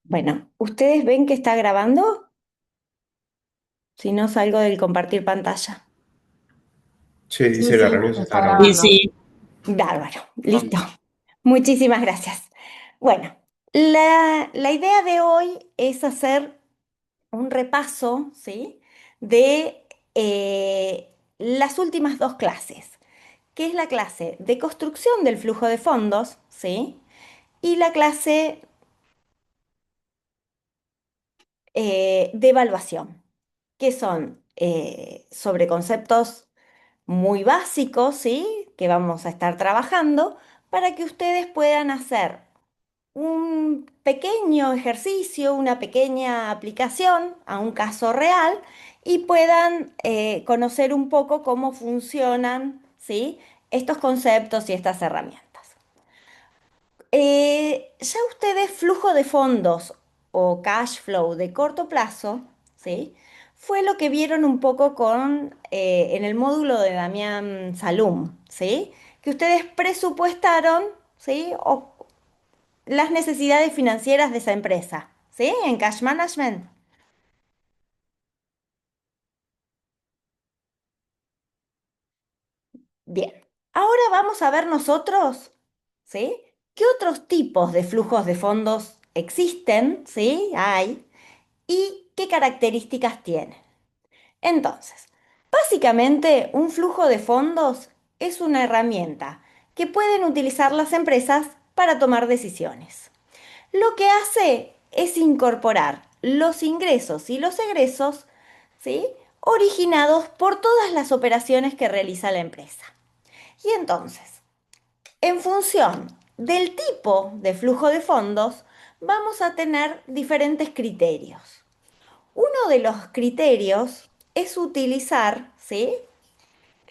Bueno, ¿ustedes ven que está grabando? Si no, salgo del compartir pantalla. Sí, Sí, dice la sí, reunión se está está grabando. Sí, grabando. sí. Bárbaro, listo. Muchísimas gracias. Bueno, la idea de hoy es hacer un repaso, ¿sí? De las últimas dos clases, que es la clase de construcción del flujo de fondos, ¿sí? Y la clase de evaluación, que son sobre conceptos muy básicos, ¿sí? Que vamos a estar trabajando para que ustedes puedan hacer un pequeño ejercicio, una pequeña aplicación a un caso real y puedan conocer un poco cómo funcionan, ¿sí? Estos conceptos y estas herramientas. Ya ustedes flujo de fondos o cash flow de corto plazo, ¿sí? Fue lo que vieron un poco en el módulo de Damián Salum, ¿sí? Que ustedes presupuestaron, ¿sí? Las necesidades financieras de esa empresa, ¿sí? En cash management. Bien. Ahora vamos a ver nosotros, ¿sí? ¿Qué otros tipos de flujos de fondos existen, ¿sí? Hay, y qué características tienen. Entonces, básicamente un flujo de fondos es una herramienta que pueden utilizar las empresas para tomar decisiones. Lo que hace es incorporar los ingresos y los egresos, ¿sí? Originados por todas las operaciones que realiza la empresa. Y entonces, en función del tipo de flujo de fondos, vamos a tener diferentes criterios. Uno de los criterios es utilizar, ¿sí?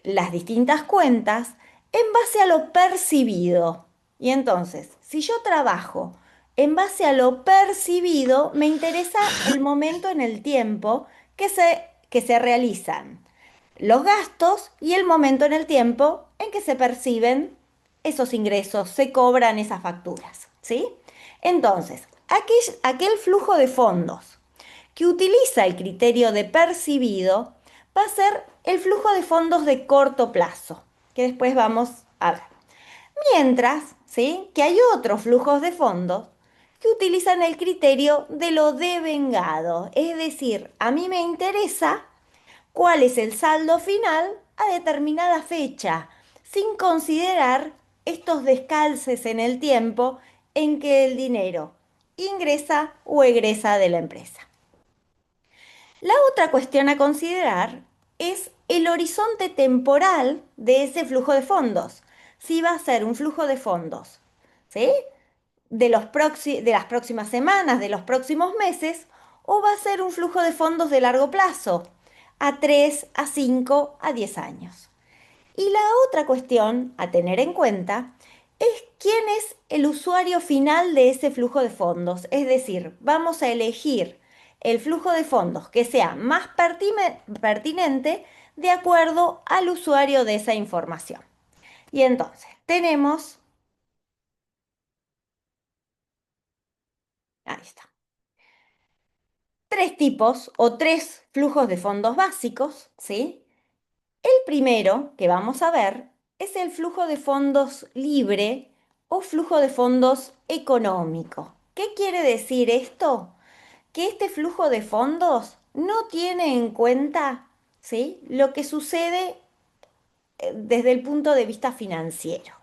Las distintas cuentas en base a lo percibido. Y entonces, si yo trabajo en base a lo percibido, me interesa el momento en el tiempo que se realizan los gastos y el momento en el tiempo en que se perciben esos ingresos, se cobran esas facturas, ¿sí? Entonces, aquel flujo de fondos que utiliza el criterio de percibido va a ser el flujo de fondos de corto plazo, que después vamos a ver. Mientras, ¿sí? Que hay otros flujos de fondos que utilizan el criterio de lo devengado, es decir, a mí me interesa cuál es el saldo final a determinada fecha, sin considerar estos descalces en el tiempo en que el dinero ingresa o egresa de la empresa. La otra cuestión a considerar es el horizonte temporal de ese flujo de fondos. Si va a ser un flujo de fondos, ¿sí? De las próximas semanas, de los próximos meses, o va a ser un flujo de fondos de largo plazo, a 3, a 5, a 10 años. Y la otra cuestión a tener en cuenta es quién es el usuario final de ese flujo de fondos. Es decir, vamos a elegir el flujo de fondos que sea más pertinente de acuerdo al usuario de esa información. Y entonces, tenemos, ahí está, tres tipos o tres flujos de fondos básicos, ¿sí? El primero que vamos a ver es el flujo de fondos libre o flujo de fondos económico. ¿Qué quiere decir esto? Que este flujo de fondos no tiene en cuenta, ¿sí? Lo que sucede desde el punto de vista financiero,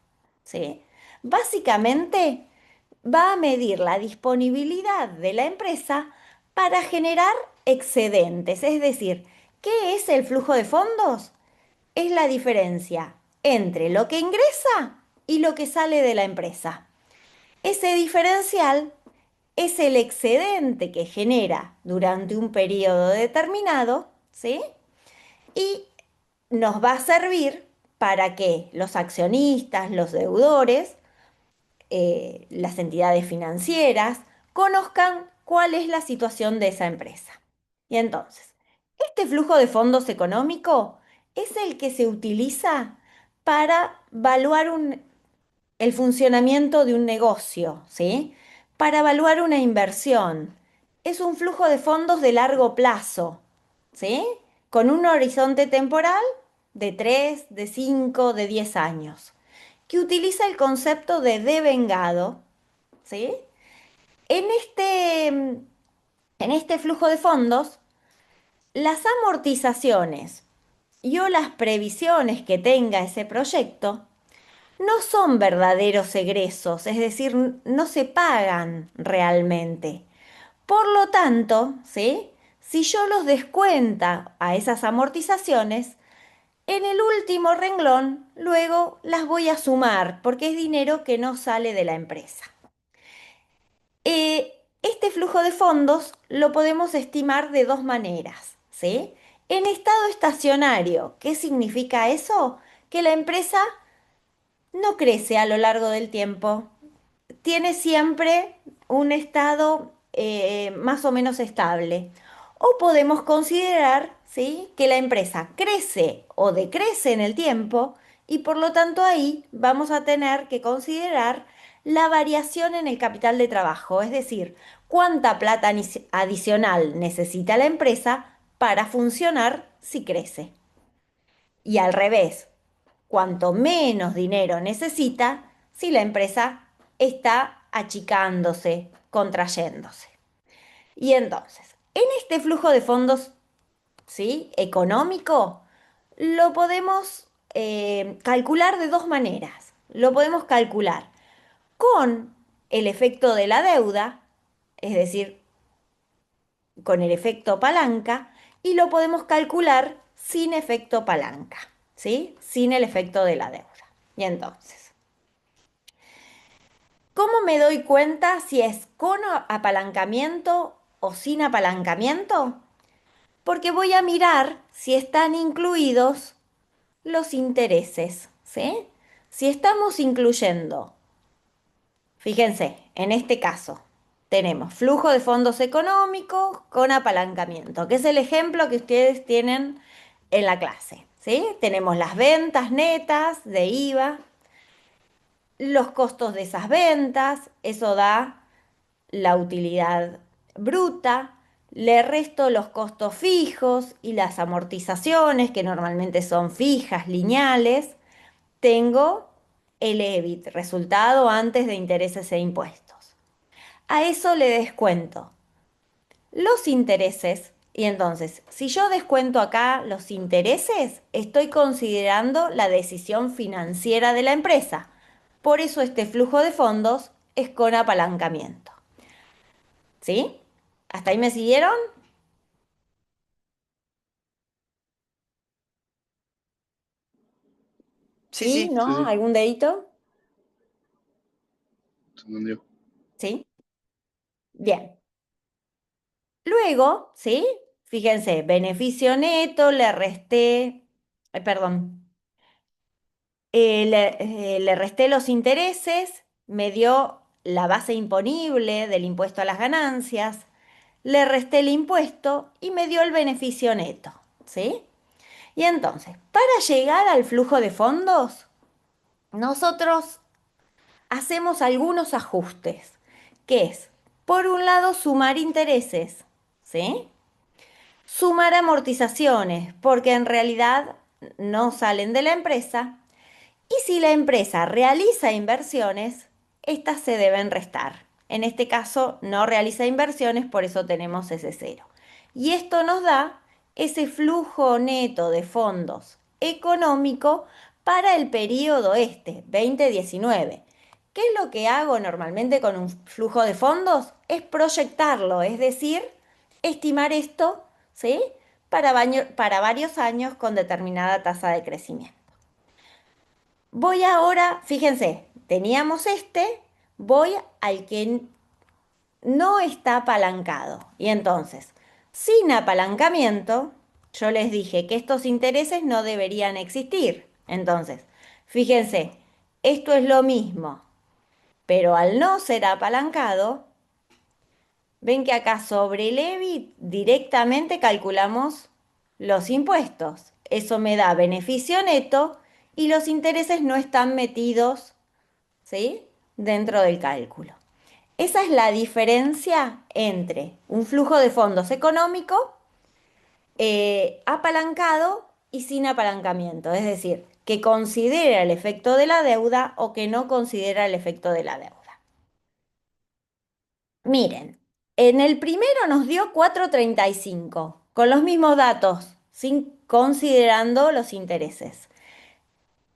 ¿sí? Básicamente va a medir la disponibilidad de la empresa para generar excedentes, es decir, ¿qué es el flujo de fondos? Es la diferencia entre lo que ingresa y lo que sale de la empresa. Ese diferencial es el excedente que genera durante un periodo determinado, ¿sí? Y nos va a servir para que los accionistas, los deudores, las entidades financieras, conozcan cuál es la situación de esa empresa. Y entonces, este flujo de fondos económico es el que se utiliza para evaluar el funcionamiento de un negocio, ¿sí? para evaluar una inversión. Es un flujo de fondos de largo plazo, ¿sí? Con un horizonte temporal de 3, de 5, de 10 años, que utiliza el concepto de devengado, ¿sí? En este flujo de fondos, las amortizaciones y o las previsiones que tenga ese proyecto no son verdaderos egresos, es decir, no se pagan realmente. Por lo tanto, ¿sí? Si yo los descuenta a esas amortizaciones, en el último renglón luego las voy a sumar porque es dinero que no sale de la empresa. Este flujo de fondos lo podemos estimar de dos maneras, ¿sí? En estado estacionario, ¿qué significa eso? Que la empresa no crece a lo largo del tiempo, tiene siempre un estado más o menos estable. O podemos considerar, ¿sí?, que la empresa crece o decrece en el tiempo y por lo tanto ahí vamos a tener que considerar la variación en el capital de trabajo, es decir, cuánta plata adicional necesita la empresa para funcionar si crece. Y al revés, cuanto menos dinero necesita si la empresa está achicándose, contrayéndose. Y entonces, en este flujo de fondos, ¿sí?, económico, lo podemos calcular de dos maneras. Lo podemos calcular con el efecto de la deuda, es decir, con el efecto palanca, y lo podemos calcular sin efecto palanca, ¿sí? Sin el efecto de la deuda. Y entonces, ¿cómo me doy cuenta si es con apalancamiento o sin apalancamiento? Porque voy a mirar si están incluidos los intereses, ¿sí? Si estamos incluyendo, fíjense, en este caso, tenemos flujo de fondos económicos con apalancamiento, que es el ejemplo que ustedes tienen en la clase, ¿sí? Tenemos las ventas netas de IVA, los costos de esas ventas, eso da la utilidad bruta, le resto los costos fijos y las amortizaciones, que normalmente son fijas, lineales, tengo el EBIT, resultado antes de intereses e impuestos. A eso le descuento los intereses. Y entonces, si yo descuento acá los intereses, estoy considerando la decisión financiera de la empresa. Por eso este flujo de fondos es con apalancamiento. ¿Sí? ¿Hasta ahí me siguieron? Sí, ¿Sí? sí, Sí, ¿No? sí, ¿Algún dedito? se entendió. ¿Sí? Bien. Luego, ¿sí? Fíjense, beneficio neto, le resté, perdón, le resté los intereses, me dio la base imponible del impuesto a las ganancias, le resté el impuesto y me dio el beneficio neto, ¿sí? Y entonces, para llegar al flujo de fondos, nosotros hacemos algunos ajustes, que es, por un lado, sumar intereses, ¿sí? Sumar amortizaciones, porque en realidad no salen de la empresa. Y si la empresa realiza inversiones, estas se deben restar. En este caso, no realiza inversiones, por eso tenemos ese cero. Y esto nos da ese flujo neto de fondos económico para el periodo este, 2019. ¿Qué es lo que hago normalmente con un flujo de fondos? Es proyectarlo, es decir, estimar esto, ¿sí?, para varios años con determinada tasa de crecimiento. Voy ahora, fíjense, teníamos este, voy al que no está apalancado. Y entonces, sin apalancamiento, yo les dije que estos intereses no deberían existir. Entonces, fíjense, esto es lo mismo, pero al no ser apalancado, ven que acá sobre el EBIT directamente calculamos los impuestos. Eso me da beneficio neto y los intereses no están metidos, ¿sí?, dentro del cálculo. Esa es la diferencia entre un flujo de fondos económico apalancado y sin apalancamiento, es decir, que considera el efecto de la deuda o que no considera el efecto de la deuda. Miren, en el primero nos dio 4,35 con los mismos datos, sin considerando los intereses.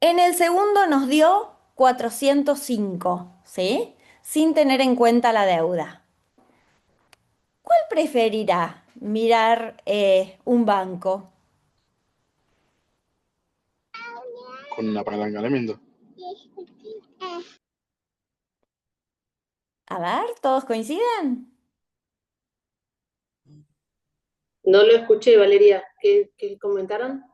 En el segundo nos dio 405, ¿sí? Sin tener en cuenta la deuda. ¿Cuál preferirá mirar un banco? Con un apalancamiento. A ver, ¿todos coinciden? No lo escuché, Valeria. ¿Qué comentaron?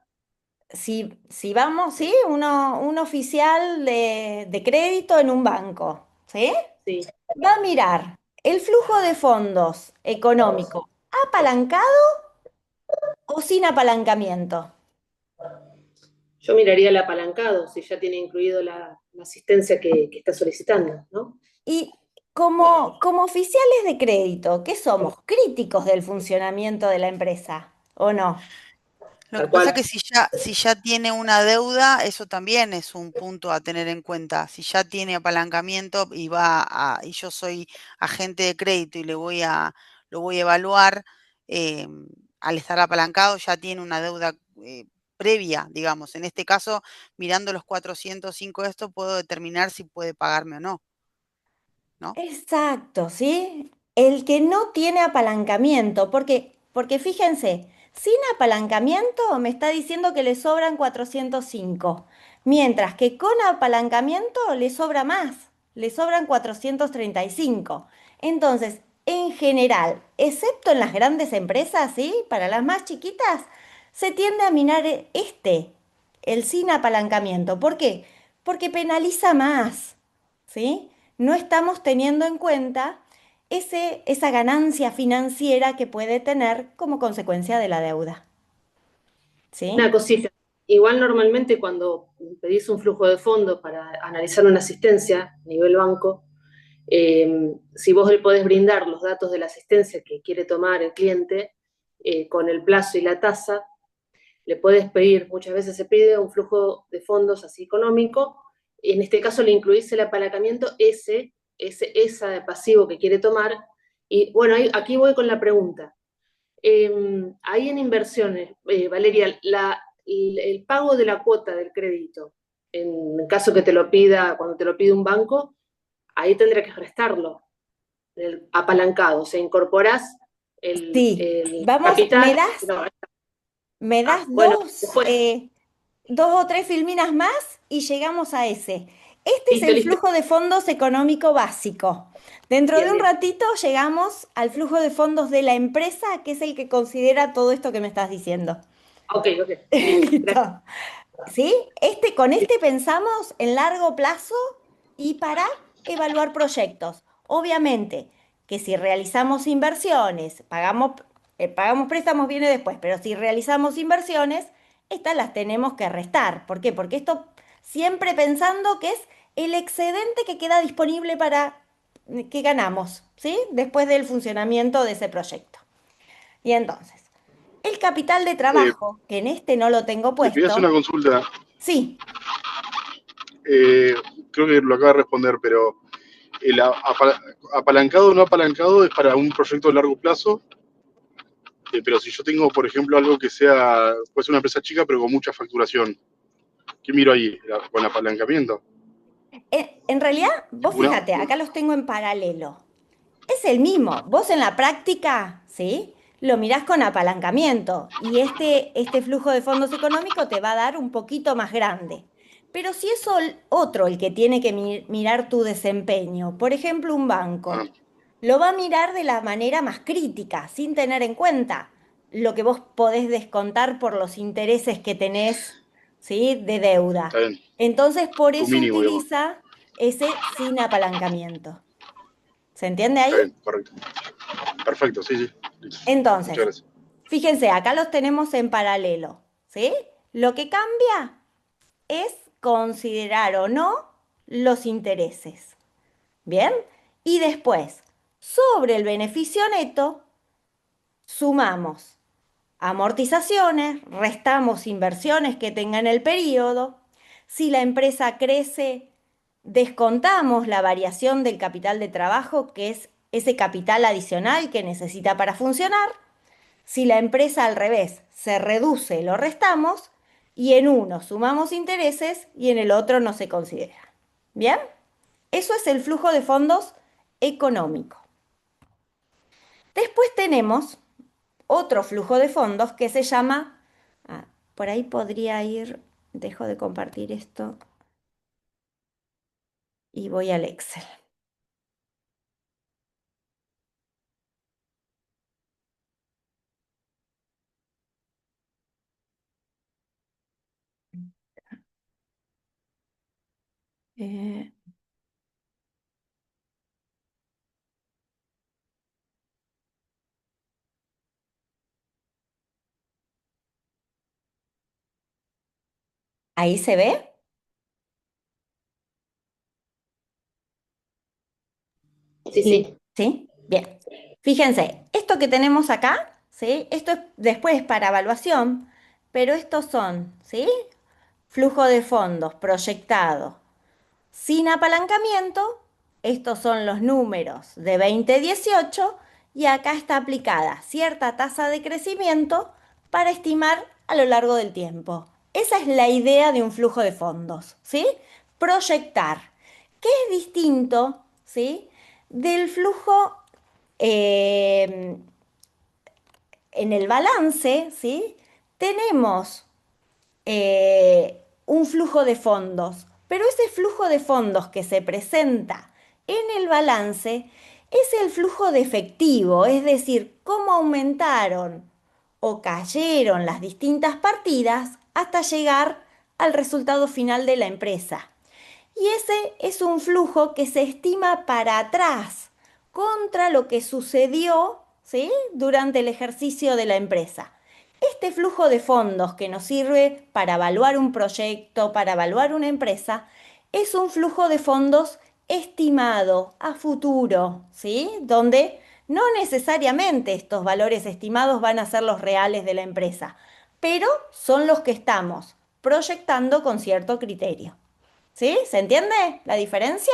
Si vamos, ¿sí? Un oficial de crédito en un banco, ¿sí? Sí. Va a mirar el flujo de fondos económico apalancado o sin apalancamiento. Yo miraría el apalancado, si ya tiene incluido la asistencia que está solicitando, ¿no? Y como oficiales de crédito, ¿qué somos? Críticos del funcionamiento de la empresa, ¿o no? Lo que Tal pasa es cual. que si ya tiene una deuda, eso también es un punto a tener en cuenta. Si ya tiene apalancamiento y yo soy agente de crédito y lo voy a evaluar, eh, al estar apalancado ya tiene una deuda previa, digamos. En este caso, mirando los 405 de esto, puedo determinar si puede pagarme o no, ¿no? Exacto, ¿sí? El que no tiene apalancamiento, porque fíjense, sin apalancamiento me está diciendo que le sobran 405, mientras que con apalancamiento le sobra más, le sobran 435. Entonces, en general, excepto en las grandes empresas, ¿sí? Para las más chiquitas, se tiende a mirar el sin apalancamiento. ¿Por qué? Porque penaliza más, ¿sí? No estamos teniendo en cuenta esa ganancia financiera que puede tener como consecuencia de la deuda. Una ¿Sí? cosita. Igual normalmente cuando pedís un flujo de fondo para analizar una asistencia a nivel banco, si vos le podés brindar los datos de la asistencia que quiere tomar el cliente con el plazo y la tasa, le puedes pedir, muchas veces se pide un flujo de fondos así económico, y en este caso le incluís el apalancamiento ese pasivo que quiere tomar. Y bueno, aquí voy con la pregunta. Ahí en inversiones, Valeria, el pago de la cuota del crédito, en caso que te lo pida, cuando te lo pide un banco, ahí tendrá que restarlo, el apalancado, o sea, incorporás Sí. el Vamos, capital. No, me das bueno, después, dos o tres filminas más y llegamos a ese. Este es listo, el listo. flujo de fondos económico básico. Dentro de Bien, un bien. ratito llegamos al flujo de fondos de la empresa, que es el que considera todo esto que me estás diciendo. Ok, ok, listo. Gracias. Listo. ¿Sí? Con este pensamos en largo plazo y para evaluar proyectos. Obviamente que si realizamos inversiones, pagamos préstamos viene después, pero si realizamos inversiones, estas las tenemos que restar. ¿Por qué? Porque esto siempre pensando que es el excedente que queda disponible para que ganamos, ¿sí? Después del funcionamiento de ese proyecto. Y entonces, el capital de Eh, trabajo, que en este no lo tengo te voy a hacer puesto, una consulta. sí. Eh, Creo que lo acaba de responder, pero el apalancado o no apalancado es para un proyecto de largo plazo. Pero si yo tengo, por ejemplo, algo que sea, puede ser una empresa chica, pero con mucha facturación, ¿qué miro ahí? ¿Con apalancamiento? En realidad, vos Tipo una, fíjate, acá los tengo en paralelo. Es el mismo. Vos en la práctica, ¿sí? Lo mirás con apalancamiento y este flujo de fondos económicos te va a dar un poquito más grande. Pero si es otro el que tiene que mirar tu desempeño, por ejemplo, un ah, banco, lo va a mirar de la manera más crítica, sin tener en cuenta lo que vos podés descontar por los intereses que tenés, ¿sí? De está deuda. bien, Entonces, por tu eso mínimo, digamos. utiliza ese sin apalancamiento. ¿Se entiende Está ahí? bien, correcto. Perfecto, sí, sí. Muchas Entonces, gracias. fíjense, acá los tenemos en paralelo, ¿sí? Lo que cambia es considerar o no los intereses. ¿Bien? Y después, sobre el beneficio neto, sumamos amortizaciones, restamos inversiones que tenga en el periodo. Si la empresa crece, descontamos la variación del capital de trabajo, que es ese capital adicional que necesita para funcionar. Si la empresa al revés se reduce, lo restamos y en uno sumamos intereses y en el otro no se considera. ¿Bien? Eso es el flujo de fondos económico. Después tenemos otro flujo de fondos que se llama, ah, por ahí podría ir, dejo de compartir esto y voy al Excel. Eh, ¿Ahí se ve? Sí, sí. ¿Sí? Bien. Fíjense, esto que tenemos acá, ¿sí? Esto es después para evaluación, pero estos son, ¿sí? Flujo de fondos proyectado sin apalancamiento, estos son los números de 2018 y acá está aplicada cierta tasa de crecimiento para estimar a lo largo del tiempo. Esa es la idea de un flujo de fondos, ¿sí? Proyectar, que es distinto, ¿sí? Del flujo eh, en el balance, ¿sí? Tenemos un flujo de fondos, pero ese flujo de fondos que se presenta en el balance es el flujo de efectivo, es decir, cómo aumentaron o cayeron las distintas partidas hasta llegar al resultado final de la empresa. Y ese es un flujo que se estima para atrás, contra lo que sucedió, ¿sí? Durante el ejercicio de la empresa. Este flujo de fondos que nos sirve para evaluar un proyecto, para evaluar una empresa, es un flujo de fondos estimado a futuro, ¿sí? Donde no necesariamente estos valores estimados van a ser los reales de la empresa, pero son los que estamos proyectando con cierto criterio. ¿Sí? ¿Se entiende la diferencia?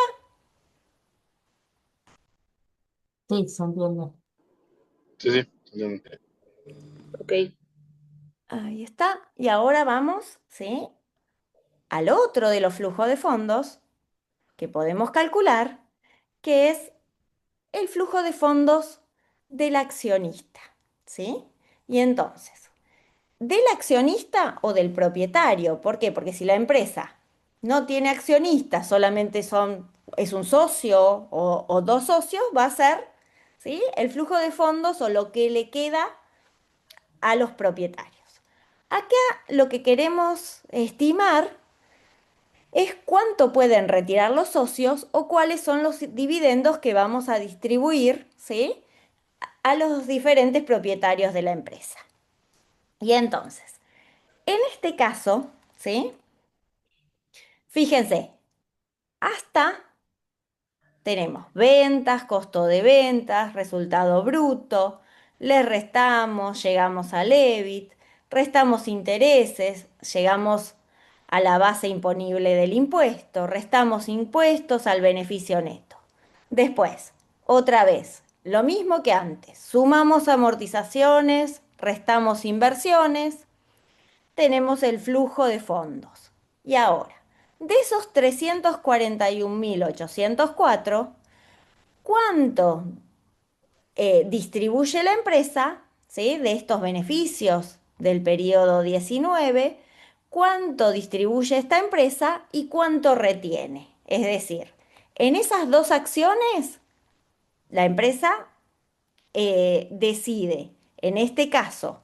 Sí, se entiende. Sí, sí, entiendo. Ok. Ahí está. Y ahora vamos, ¿sí? Al otro de los flujos de fondos que podemos calcular, que es el flujo de fondos del accionista, ¿sí? Y entonces, del accionista o del propietario, ¿por qué? Porque si la empresa no tiene accionistas, solamente es un socio o dos socios, va a ser, ¿sí? El flujo de fondos o lo que le queda a los propietarios. Acá lo que queremos estimar es cuánto pueden retirar los socios o cuáles son los dividendos que vamos a distribuir, ¿sí? A los diferentes propietarios de la empresa. Y entonces, en este caso, ¿sí? Fíjense, hasta tenemos ventas, costo de ventas, resultado bruto, le restamos, llegamos al EBIT, restamos intereses, llegamos a la base imponible del impuesto, restamos impuestos al beneficio neto. Después, otra vez, lo mismo que antes, sumamos amortizaciones, restamos inversiones, tenemos el flujo de fondos. Y ahora, de esos 341.804, ¿cuánto distribuye la empresa, ¿sí? De estos beneficios del periodo 19? ¿Cuánto distribuye esta empresa y cuánto retiene? Es decir, en esas dos acciones, la empresa decide, en este caso,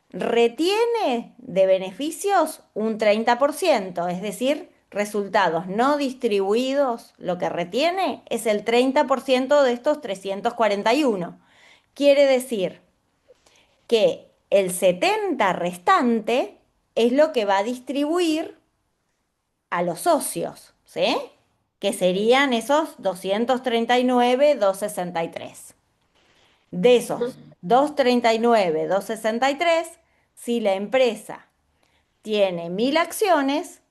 retiene de beneficios un 30%, es decir, resultados no distribuidos, lo que retiene es el 30% de estos 341. Quiere decir que el 70 restante es lo que va a distribuir a los socios, ¿sí? que serían esos 239,263. De esos 239,263, si la empresa tiene 1.000 acciones,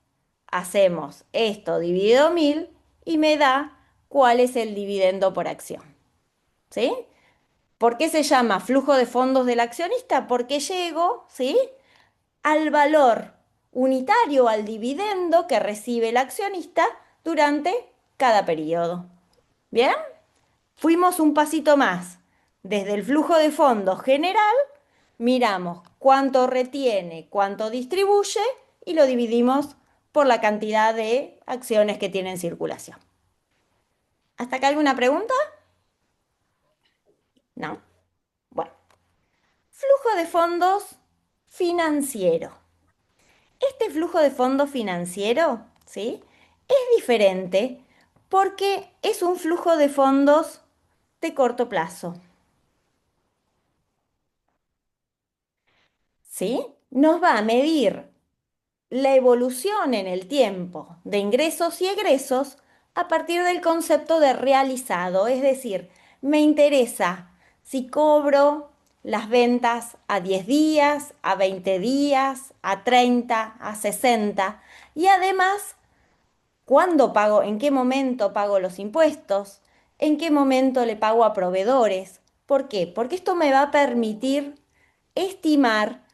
hacemos esto dividido 1.000 y me da cuál es el dividendo por acción. ¿Sí? ¿Por qué se llama flujo de fondos del accionista? Porque llego, ¿sí?, al valor unitario, al dividendo que recibe el accionista durante cada periodo. ¿Bien? Fuimos un pasito más. Desde el flujo de fondos general, miramos cuánto retiene, cuánto distribuye y lo dividimos por la cantidad de acciones que tiene en circulación. ¿Hasta acá alguna pregunta? ¿No? Bueno, flujo de fondos financiero. Este flujo de fondos financiero, ¿sí?, es diferente porque es un flujo de fondos de corto plazo. ¿Sí? Nos va a medir la evolución en el tiempo de ingresos y egresos a partir del concepto de realizado, es decir, me interesa si cobro las ventas a 10 días, a 20 días, a 30, a 60 y además cuándo pago, en qué momento pago los impuestos, en qué momento le pago a proveedores. ¿Por qué? Porque esto me va a permitir estimar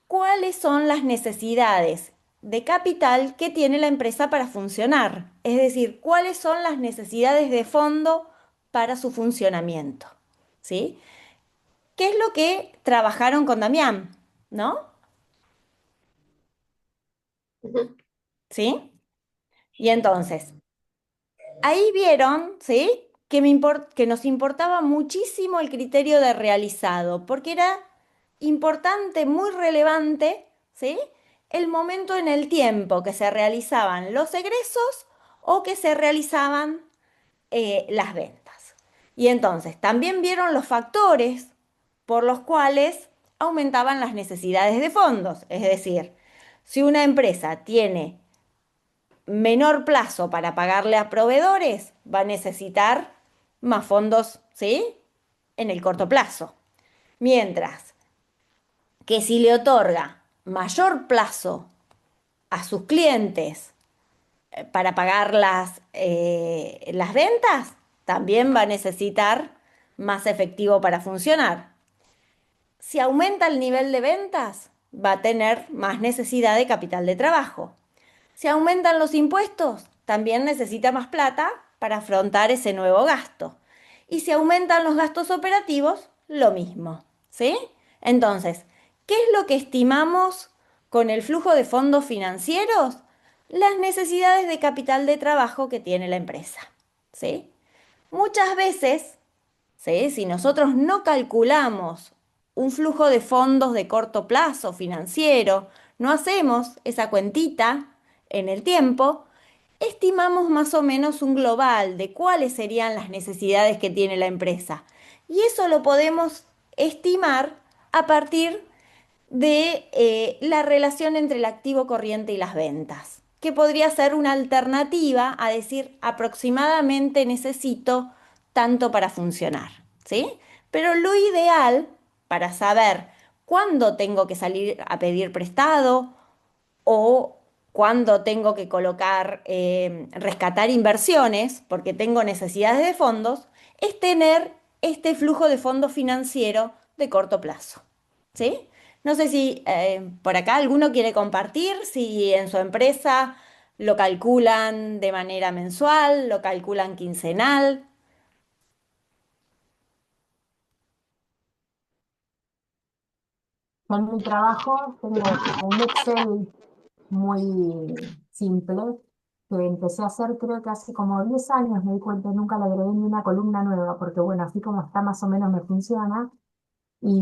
cuáles son las necesidades de capital que tiene la empresa para funcionar, es decir, cuáles son las necesidades de fondo para su funcionamiento. ¿Sí? ¿Qué es lo que trabajaron con Damián? ¿No? ¿Sí? Y entonces, ahí vieron, ¿sí?, que nos importaba muchísimo el criterio de realizado, porque era importante, muy relevante, ¿sí?, el momento en el tiempo que se realizaban los egresos o que se realizaban las ventas. Y entonces, también vieron los factores por los cuales aumentaban las necesidades de fondos. Es decir, si una empresa tiene menor plazo para pagarle a proveedores, va a necesitar más fondos, ¿sí?, en el corto plazo. Mientras que si le otorga mayor plazo a sus clientes para pagar las ventas, también va a necesitar más efectivo para funcionar. Si aumenta el nivel de ventas, va a tener más necesidad de capital de trabajo. Si aumentan los impuestos, también necesita más plata para afrontar ese nuevo gasto. Y si aumentan los gastos operativos, lo mismo. ¿Sí? Entonces, ¿qué es lo que estimamos con el flujo de fondos financieros? Las necesidades de capital de trabajo que tiene la empresa. ¿Sí? Muchas veces, ¿sí?, si nosotros no calculamos un flujo de fondos de corto plazo financiero, no hacemos esa cuentita en el tiempo, estimamos más o menos un global de cuáles serían las necesidades que tiene la empresa. Y eso lo podemos estimar a partir de la relación entre el activo corriente y las ventas, que podría ser una alternativa a decir aproximadamente necesito tanto para funcionar, ¿sí? Pero lo ideal para saber cuándo tengo que salir a pedir prestado o cuándo tengo que colocar, rescatar inversiones, porque tengo necesidades de fondos, es tener este flujo de fondo financiero de corto plazo. ¿Sí? No sé si por acá alguno quiere compartir, si en su empresa lo calculan de manera mensual, lo calculan quincenal. En mi trabajo tengo un Excel muy simple que empecé a hacer creo que hace como 10 años, me di cuenta, nunca le agregué ni una columna nueva, porque bueno, así como está más o menos me funciona y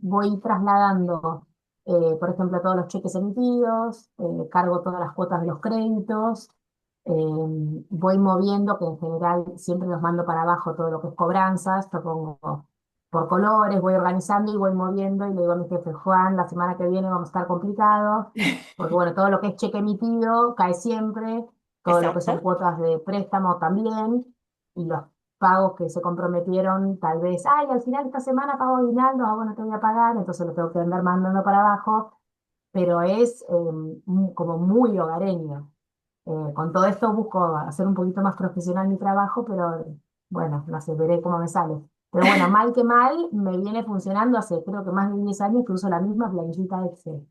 voy trasladando, por ejemplo, todos los cheques emitidos, cargo todas las cuotas de los créditos, voy moviendo, que en general siempre los mando para abajo todo lo que es cobranzas, lo pongo por colores, voy organizando y voy moviendo y le digo a mi jefe, Juan, la semana que viene vamos a estar complicados, porque bueno, todo lo que es cheque emitido cae siempre, todo lo que son exacto. cuotas de préstamo también, y los pagos que se comprometieron, tal vez, ay, al final de esta semana pago aguinaldo, ah, bueno, te voy a pagar, entonces lo tengo que andar mandando para abajo, pero es como muy hogareño. Con todo esto busco hacer un poquito más profesional mi trabajo, pero bueno, no sé, veré cómo me sale. Pero bueno, mal que mal, me viene funcionando hace creo que más de 10 años que uso la misma planillita Excel.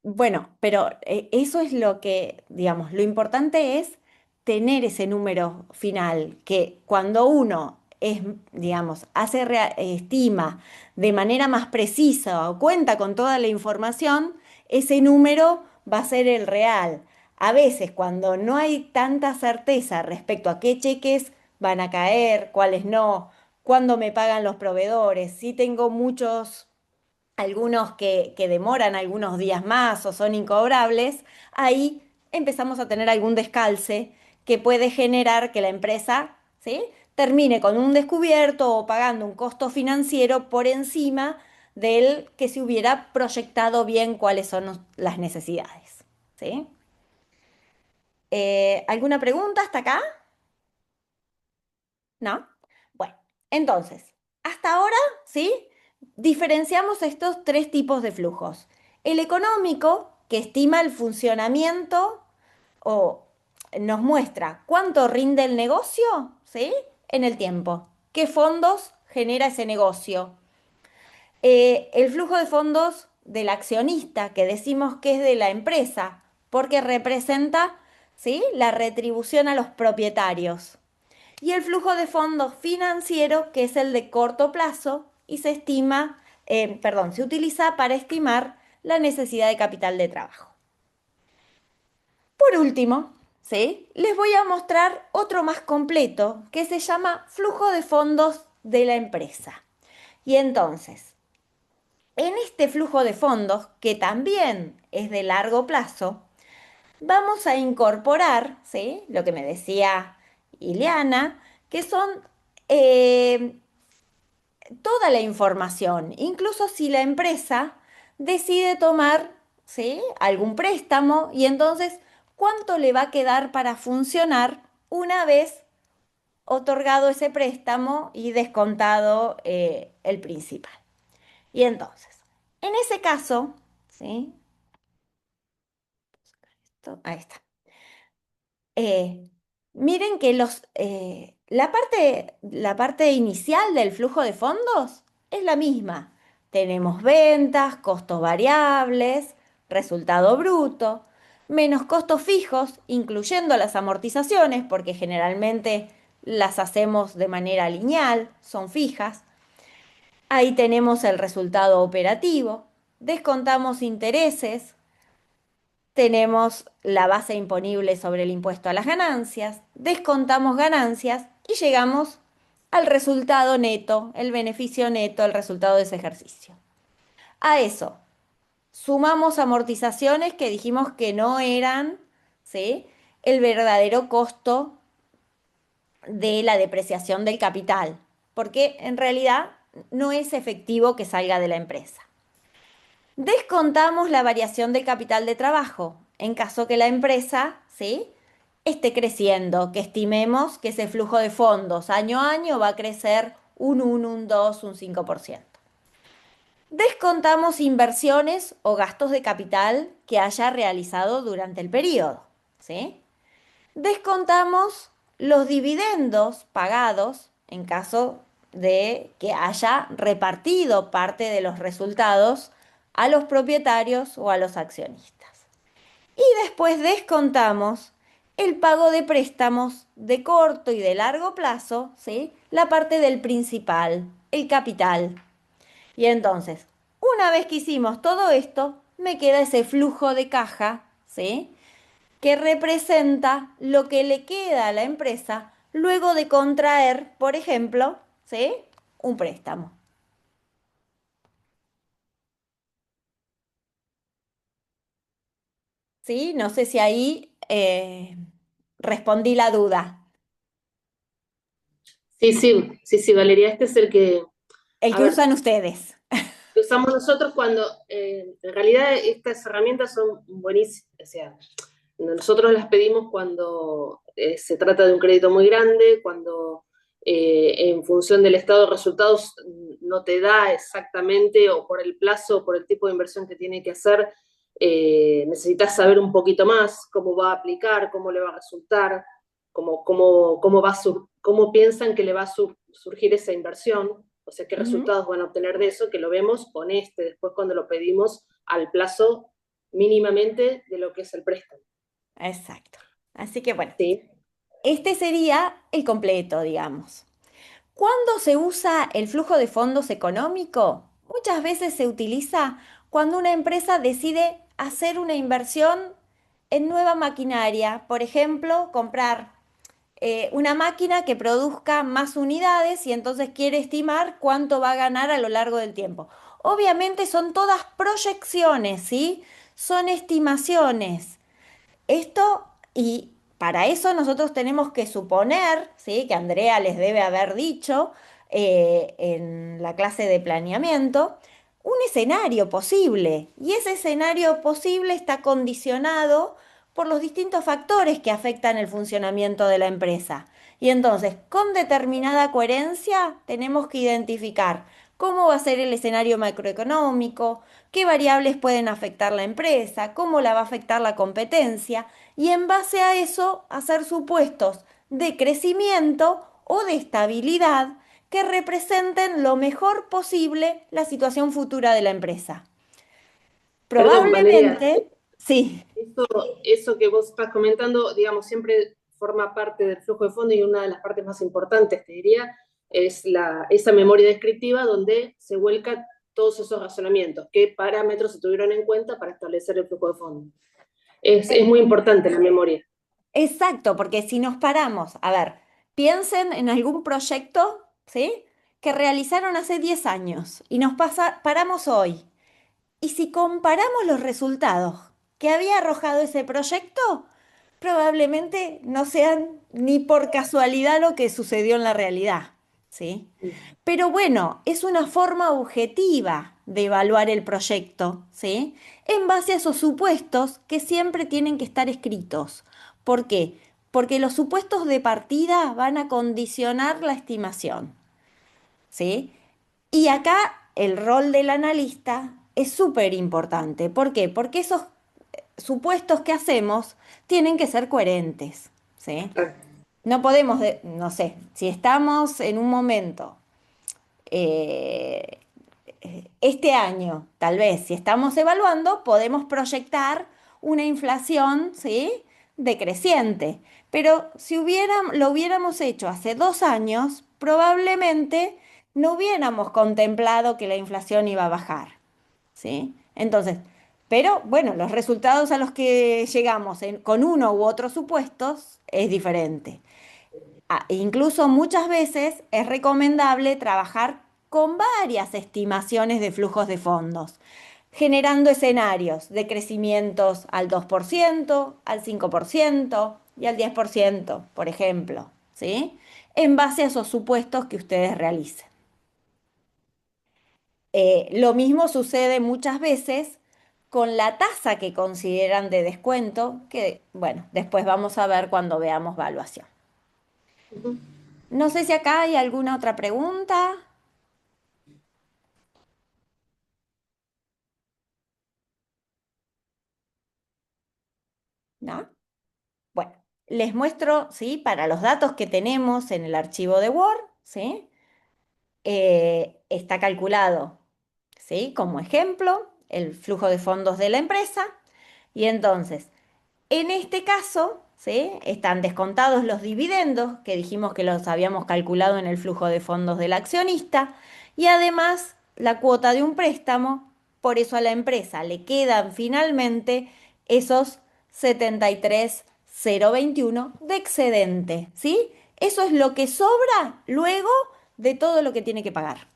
Bueno, pero eso es lo que, digamos, lo importante es tener ese número final, que cuando uno es, digamos, estima de manera más precisa o cuenta con toda la información, ese número va a ser el real. A veces, cuando no hay tanta certeza respecto a qué cheques van a caer, cuáles no, cuándo me pagan los proveedores, si tengo muchos algunos que demoran algunos días más o son incobrables, ahí empezamos a tener algún descalce que puede generar que la empresa, ¿sí?, termine con un descubierto o pagando un costo financiero por encima del que se hubiera proyectado bien cuáles son las necesidades. ¿Sí? ¿Alguna pregunta hasta acá? ¿No? Bueno, entonces, hasta ahora, ¿sí? Diferenciamos estos tres tipos de flujos. El económico, que estima el funcionamiento o nos muestra cuánto rinde el negocio, ¿sí? En el tiempo. ¿Qué fondos genera ese negocio? El flujo de fondos del accionista, que decimos que es de la empresa, porque representa, ¿sí?, la retribución a los propietarios. Y el flujo de fondos financiero, que es el de corto plazo y se estima, perdón, se utiliza para estimar la necesidad de capital de trabajo. Por último, ¿sí?, les voy a mostrar otro más completo que se llama flujo de fondos de la empresa. Y entonces, en este flujo de fondos, que también es de largo plazo, vamos a incorporar, ¿sí?, lo que me decía Ileana, que son eh, toda la información, incluso si la empresa decide tomar, ¿sí?, algún préstamo y entonces cuánto le va a quedar para funcionar una vez otorgado ese préstamo y descontado el principal. Y entonces, en ese caso, ¿sí? Ahí está. Eh, miren que la parte inicial del flujo de fondos es la misma. Tenemos ventas, costos variables, resultado bruto, menos costos fijos, incluyendo las amortizaciones, porque generalmente las hacemos de manera lineal, son fijas. Ahí tenemos el resultado operativo, descontamos intereses, tenemos la base imponible sobre el impuesto a las ganancias, descontamos ganancias y llegamos al resultado neto, el beneficio neto, el resultado de ese ejercicio. A eso sumamos amortizaciones que dijimos que no eran, ¿sí?, el verdadero costo de la depreciación del capital, porque en realidad no es efectivo que salga de la empresa. Descontamos la variación del capital de trabajo en caso que la empresa, ¿sí?, esté creciendo, que estimemos que ese flujo de fondos año a año va a crecer un 1, un 2, un 5%. Descontamos inversiones o gastos de capital que haya realizado durante el periodo, ¿sí? Descontamos los dividendos pagados en caso de que haya repartido parte de los resultados a los propietarios o a los accionistas. Y después descontamos el pago de préstamos de corto y de largo plazo, ¿sí?, la parte del principal, el capital. Y entonces, una vez que hicimos todo esto, me queda ese flujo de caja, ¿sí?, que representa lo que le queda a la empresa luego de contraer, por ejemplo, ¿sí?, un préstamo. ¿Sí? No sé si ahí respondí la duda. Sí, sí, sí, sí, Valeria, este es el que, El a que ver, usan ustedes. que usamos nosotros cuando en realidad estas herramientas son buenísimas, o sea, Nosotros las pedimos cuando se trata de un crédito muy grande, cuando en función del estado de resultados no te da exactamente, o por el plazo, o por el tipo de inversión que tiene que hacer, necesitas saber un poquito más cómo va a aplicar, cómo le va a resultar, cómo piensan que le va a surgir esa inversión, o sea, qué Ujú. resultados van a obtener de eso, que lo vemos con después cuando lo pedimos al plazo mínimamente de lo que es el préstamo. Exacto. Así que bueno, Sí. este sería el completo, digamos. ¿Cuándo se usa el flujo de fondos económico? Muchas veces se utiliza cuando una empresa decide hacer una inversión en nueva maquinaria. Por ejemplo, comprar una máquina que produzca más unidades y entonces quiere estimar cuánto va a ganar a lo largo del tiempo. Obviamente son todas proyecciones, ¿sí? Son estimaciones. Esto, y para eso nosotros tenemos que suponer, ¿sí? Que Andrea les debe haber dicho en la clase de planeamiento, un escenario posible. Y ese escenario posible está condicionado por los distintos factores que afectan el funcionamiento de la empresa. Y entonces, con determinada coherencia, tenemos que identificar cómo va a ser el escenario macroeconómico, qué variables pueden afectar la empresa, cómo la va a afectar la competencia, y en base a eso hacer supuestos de crecimiento o de estabilidad que representen lo mejor posible la situación futura de la empresa. Perdón, Valeria, Probablemente, sí, eso, eso que vos estás comentando, digamos, siempre forma parte del flujo de fondo y una de las partes más importantes, te diría, es esa memoria descriptiva donde se vuelca todos esos razonamientos, qué parámetros se tuvieron en cuenta para establecer el flujo de fondo. Es muy importante la memoria. exacto, porque si nos paramos, a ver, piensen en algún proyecto, ¿sí? Que realizaron hace 10 años y paramos hoy. Y si comparamos los resultados que había arrojado ese proyecto, probablemente no sean ni por casualidad lo que sucedió en la realidad, ¿sí? Pero bueno, es una forma objetiva de evaluar el proyecto, ¿sí? En base a esos supuestos que siempre tienen que estar escritos. ¿Por qué? Porque los supuestos de partida van a condicionar la estimación, ¿sí? Y acá el rol del analista es súper importante. ¿Por qué? Porque esos supuestos que hacemos tienen que ser coherentes, ¿sí? No podemos, no sé, si estamos en un momento, eh, este año, tal vez, si estamos evaluando, podemos proyectar una inflación, ¿sí? Decreciente. Pero si lo hubiéramos hecho hace 2 años, probablemente no hubiéramos contemplado que la inflación iba a bajar, ¿sí? Entonces, pero bueno, los resultados a los que llegamos con uno u otro supuestos es diferente. Incluso muchas veces es recomendable trabajar con varias estimaciones de flujos de fondos, generando escenarios de crecimientos al 2%, al 5% y al 10%, por ejemplo, ¿sí? En base a esos supuestos que ustedes realicen. Lo mismo sucede muchas veces con la tasa que consideran de descuento, que bueno, después vamos a ver cuando veamos valuación. No sé si acá hay alguna otra pregunta. ¿No? Bueno, les muestro, ¿sí? Para los datos que tenemos en el archivo de Word, ¿sí? Está calculado, ¿sí? Como ejemplo, el flujo de fondos de la empresa. Y entonces, en este caso, ¿sí? Están descontados los dividendos, que dijimos que los habíamos calculado en el flujo de fondos del accionista, y además la cuota de un préstamo, por eso a la empresa le quedan finalmente esos 73.021 de excedente, ¿sí? Eso es lo que sobra luego de todo lo que tiene que pagar,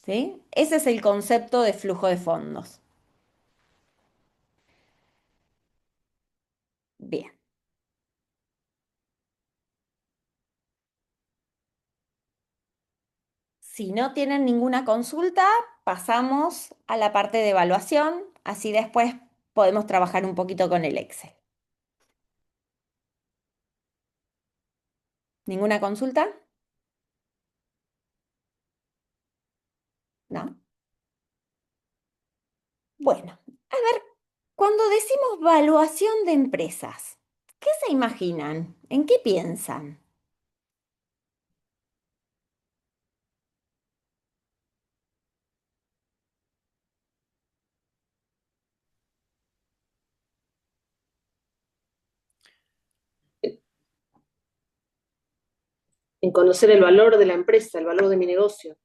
¿sí? Ese es el concepto de flujo de fondos. Bien. Si no tienen ninguna consulta, pasamos a la parte de evaluación, así después podemos trabajar un poquito con el Excel. ¿Ninguna consulta? ¿No? Bueno, a ver, cuando decimos valuación de empresas, ¿qué se imaginan? ¿En qué piensan? En conocer el valor de la empresa, el valor de mi negocio.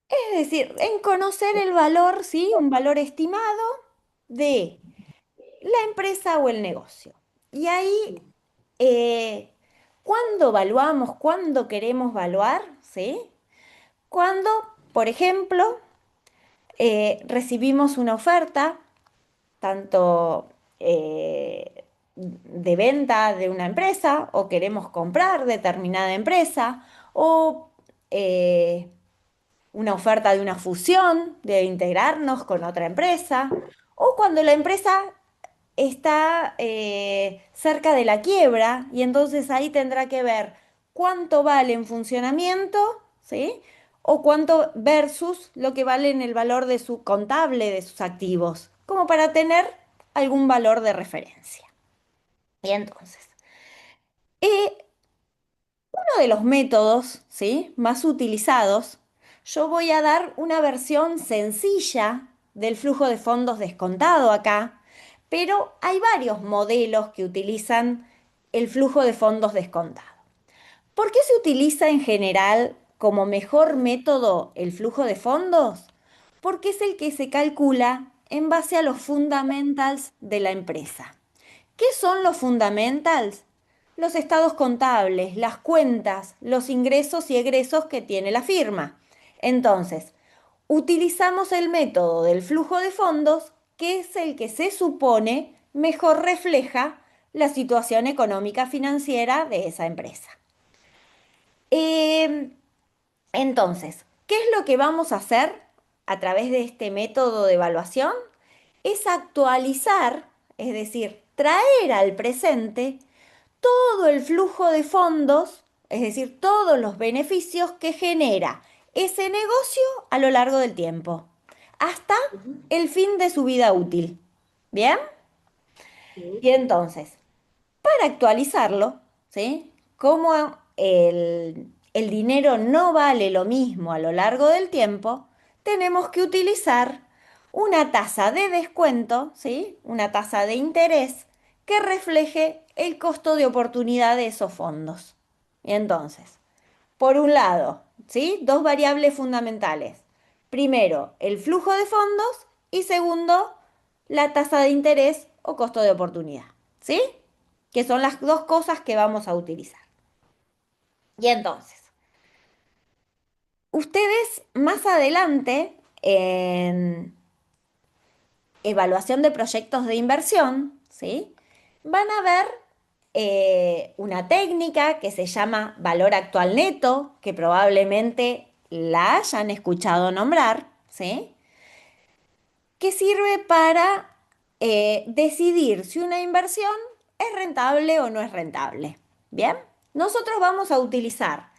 Es decir, en conocer el valor, ¿sí? Un valor estimado de la empresa o el negocio. Y ahí, ¿cuándo evaluamos? ¿Cuándo queremos evaluar? ¿Sí? Cuando, por ejemplo, recibimos una oferta, tanto de venta de una empresa, o queremos comprar determinada empresa, o una oferta de una fusión, de integrarnos con otra empresa, o cuando la empresa está cerca de la quiebra y entonces ahí tendrá que ver cuánto vale en funcionamiento, ¿sí? O cuánto versus lo que vale en el valor de su contable de sus activos, como para tener algún valor de referencia. Y entonces, eh, uno de los métodos, ¿sí? Más utilizados, yo voy a dar una versión sencilla del flujo de fondos descontado acá, pero hay varios modelos que utilizan el flujo de fondos descontado. ¿Por qué se utiliza en general como mejor método el flujo de fondos? Porque es el que se calcula en base a los fundamentals de la empresa. ¿Qué son los fundamentals? Los estados contables, las cuentas, los ingresos y egresos que tiene la firma. Entonces, utilizamos el método del flujo de fondos, que es el que se supone mejor refleja la situación económica financiera de esa empresa. Eh, entonces, ¿qué es lo que vamos a hacer a través de este método de evaluación? Es actualizar, es decir, traer al presente todo el flujo de fondos, es decir, todos los beneficios que genera ese negocio a lo largo del tiempo, hasta el fin de su vida útil. ¿Bien? Y entonces, para actualizarlo, ¿sí? Como el dinero no vale lo mismo a lo largo del tiempo, tenemos que utilizar una tasa de descuento, ¿sí? Una tasa de interés que refleje el costo de oportunidad de esos fondos. Y entonces, por un lado, ¿sí? Dos variables fundamentales. Primero, el flujo de fondos y segundo, la tasa de interés o costo de oportunidad, ¿sí? Que son las dos cosas que vamos a utilizar. Y entonces, ustedes más adelante en evaluación de proyectos de inversión, ¿sí? Van a ver una técnica que se llama valor actual neto, que probablemente la hayan escuchado nombrar, ¿sí? Que sirve para decidir si una inversión es rentable o no es rentable. Bien, nosotros vamos a utilizar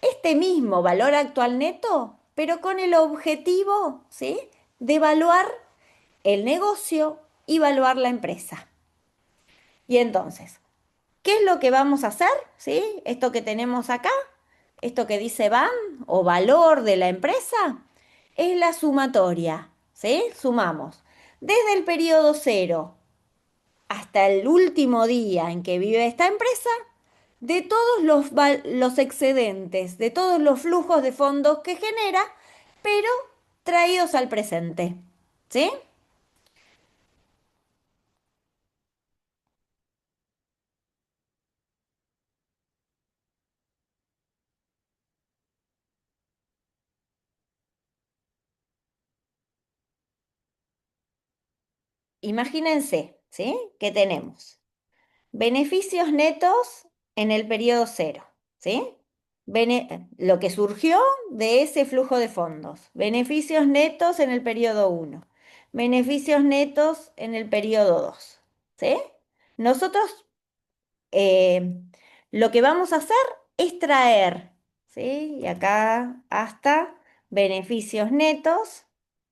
este mismo valor actual neto, pero con el objetivo, ¿sí? De evaluar el negocio y evaluar la empresa. Y entonces, ¿qué es lo que vamos a hacer? ¿Sí? Esto que tenemos acá, esto que dice BAM o valor de la empresa, es la sumatoria. ¿Sí? Sumamos desde el periodo cero hasta el último día en que vive esta empresa, de todos los excedentes, de todos los flujos de fondos que genera, pero traídos al presente. ¿Sí? Imagínense, ¿sí? Que tenemos beneficios netos en el periodo cero, ¿sí? Lo que surgió de ese flujo de fondos. Beneficios netos en el periodo uno. beneficios netos en el periodo 2. ¿Sí? Nosotros eh, lo que vamos a hacer es traer, ¿sí? Y acá hasta beneficios netos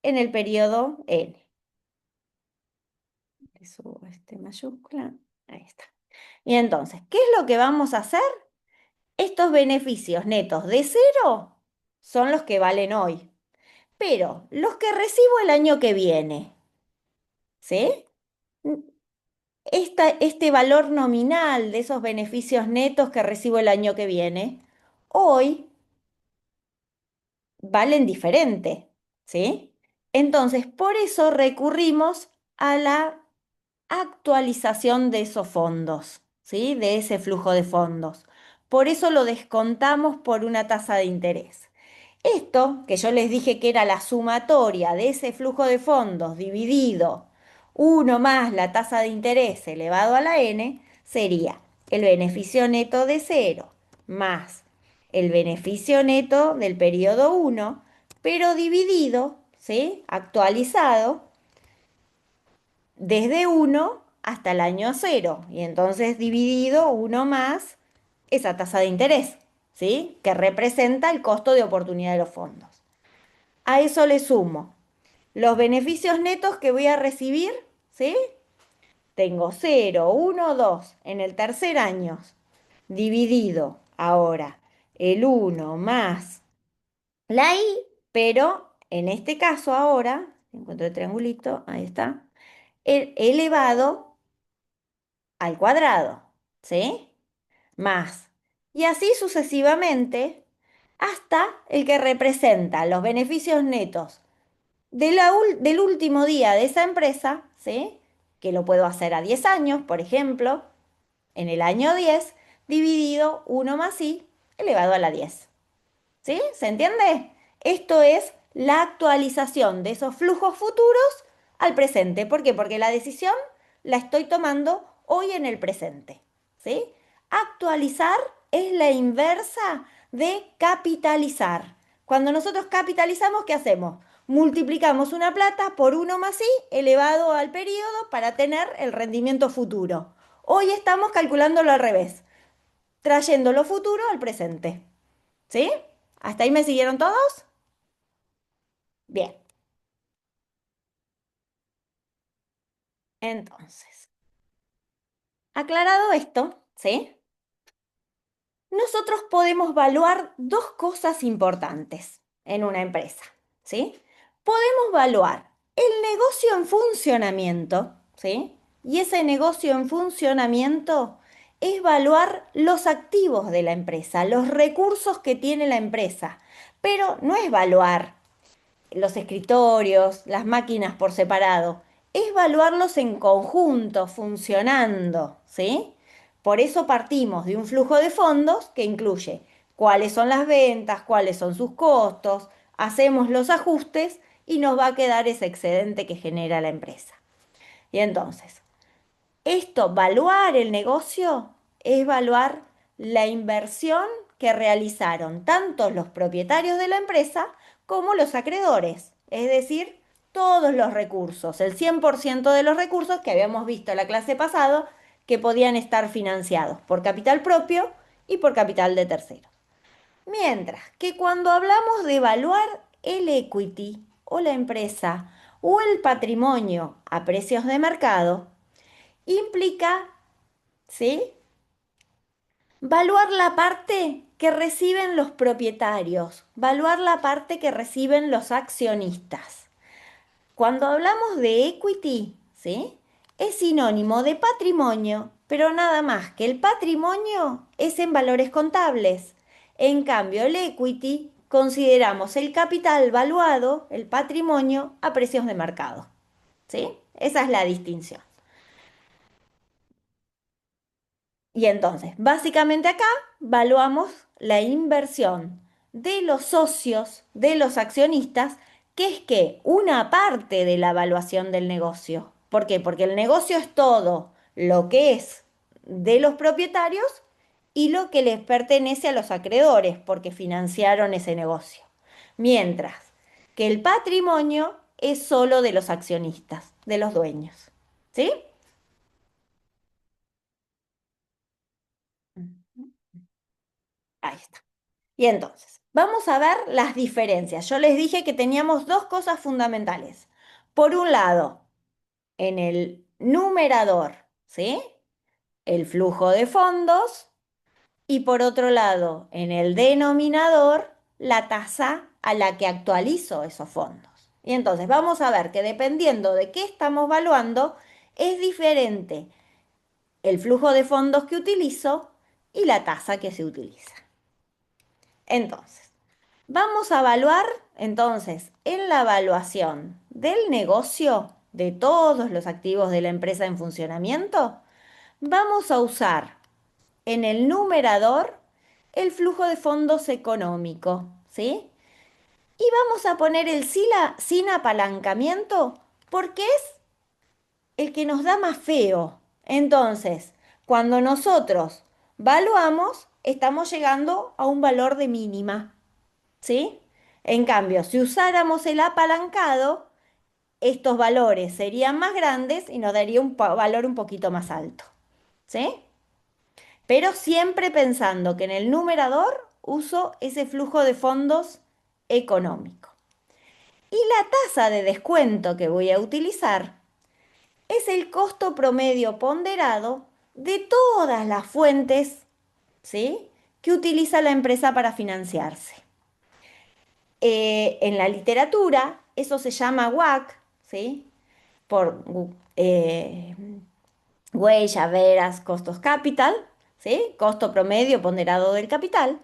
en el periodo N. Le subo este mayúscula. Ahí está. Y entonces, ¿qué es lo que vamos a hacer? Estos beneficios netos de cero son los que valen hoy, pero los que recibo el año que viene, ¿sí? Este valor nominal de esos beneficios netos que recibo el año que viene, hoy valen diferente, ¿sí? Entonces, por eso recurrimos a la actualización de esos fondos, ¿sí? De ese flujo de fondos. Por eso lo descontamos por una tasa de interés. Esto, que yo les dije que era la sumatoria de ese flujo de fondos dividido uno más la tasa de interés elevado a la n, sería el beneficio neto de cero más el beneficio neto del periodo 1, pero dividido, ¿sí? Actualizado desde 1 hasta el año 0, y entonces dividido 1 más esa tasa de interés, ¿sí? Que representa el costo de oportunidad de los fondos. A eso le sumo los beneficios netos que voy a recibir, ¿sí? Tengo 0, 1, 2 en el tercer año, dividido ahora el 1 más la i, pero en este caso ahora, encuentro el triangulito, ahí está, elevado al cuadrado, ¿sí? Más. Y así sucesivamente hasta el que representa los beneficios netos del último día de esa empresa, ¿sí? Que lo puedo hacer a 10 años, por ejemplo, en el año 10 dividido 1 más i elevado a la 10. ¿Sí? ¿Se entiende? Esto es la actualización de esos flujos futuros al presente. ¿Por qué? Porque la decisión la estoy tomando hoy en el presente. ¿Sí? Actualizar es la inversa de capitalizar. Cuando nosotros capitalizamos, ¿qué hacemos? Multiplicamos una plata por 1 más i elevado al periodo para tener el rendimiento futuro. Hoy estamos calculándolo al revés, trayendo lo futuro al presente. ¿Sí? ¿Hasta ahí me siguieron todos? Bien. Entonces, aclarado esto, ¿sí? Nosotros podemos evaluar dos cosas importantes en una empresa, ¿sí? Podemos evaluar el negocio en funcionamiento, ¿sí? Y ese negocio en funcionamiento es evaluar los activos de la empresa, los recursos que tiene la empresa, pero no es evaluar los escritorios, las máquinas por separado, es evaluarlos en conjunto, funcionando, ¿sí? Por eso partimos de un flujo de fondos que incluye cuáles son las ventas, cuáles son sus costos, hacemos los ajustes y nos va a quedar ese excedente que genera la empresa. Y entonces, esto, evaluar el negocio, es evaluar la inversión que realizaron tanto los propietarios de la empresa como los acreedores, es decir, todos los recursos, el 100% de los recursos que habíamos visto en la clase pasada que podían estar financiados por capital propio y por capital de terceros. Mientras que cuando hablamos de evaluar el equity o la empresa o el patrimonio a precios de mercado, implica, ¿sí? Valuar la parte que reciben los propietarios, valuar la parte que reciben los accionistas. Cuando hablamos de equity, ¿sí? Es sinónimo de patrimonio, pero nada más que el patrimonio es en valores contables. En cambio, el equity consideramos el capital valuado, el patrimonio, a precios de mercado. ¿Sí? Esa es la distinción. Y entonces, básicamente acá valuamos la inversión de los socios, de los accionistas, que es que una parte de la evaluación del negocio. ¿Por qué? Porque el negocio es todo lo que es de los propietarios y lo que les pertenece a los acreedores, porque financiaron ese negocio. Mientras que el patrimonio es solo de los accionistas, de los dueños. ¿Sí? Ahí está. Y entonces, vamos a ver las diferencias. Yo les dije que teníamos dos cosas fundamentales. Por un lado, en el numerador, ¿sí? El flujo de fondos y por otro lado, en el denominador, la tasa a la que actualizo esos fondos. Y entonces vamos a ver que dependiendo de qué estamos evaluando, es diferente el flujo de fondos que utilizo y la tasa que se utiliza. Entonces, vamos a evaluar, entonces, en la evaluación del negocio de todos los activos de la empresa en funcionamiento, vamos a usar en el numerador el flujo de fondos económico, ¿sí? Y vamos a poner el sin apalancamiento porque es el que nos da más feo. Entonces, cuando nosotros valuamos, estamos llegando a un valor de mínima, ¿sí? En cambio, si usáramos el apalancado, estos valores serían más grandes y nos daría un valor un poquito más alto, ¿sí? Pero siempre pensando que en el numerador uso ese flujo de fondos económico. Y la tasa de descuento que voy a utilizar es el costo promedio ponderado de todas las fuentes, ¿sí?, que utiliza la empresa para financiarse. En la literatura, eso se llama WACC, ¿sí? Por eh, Weighted Average Cost of Capital, ¿sí? Costo promedio ponderado del capital,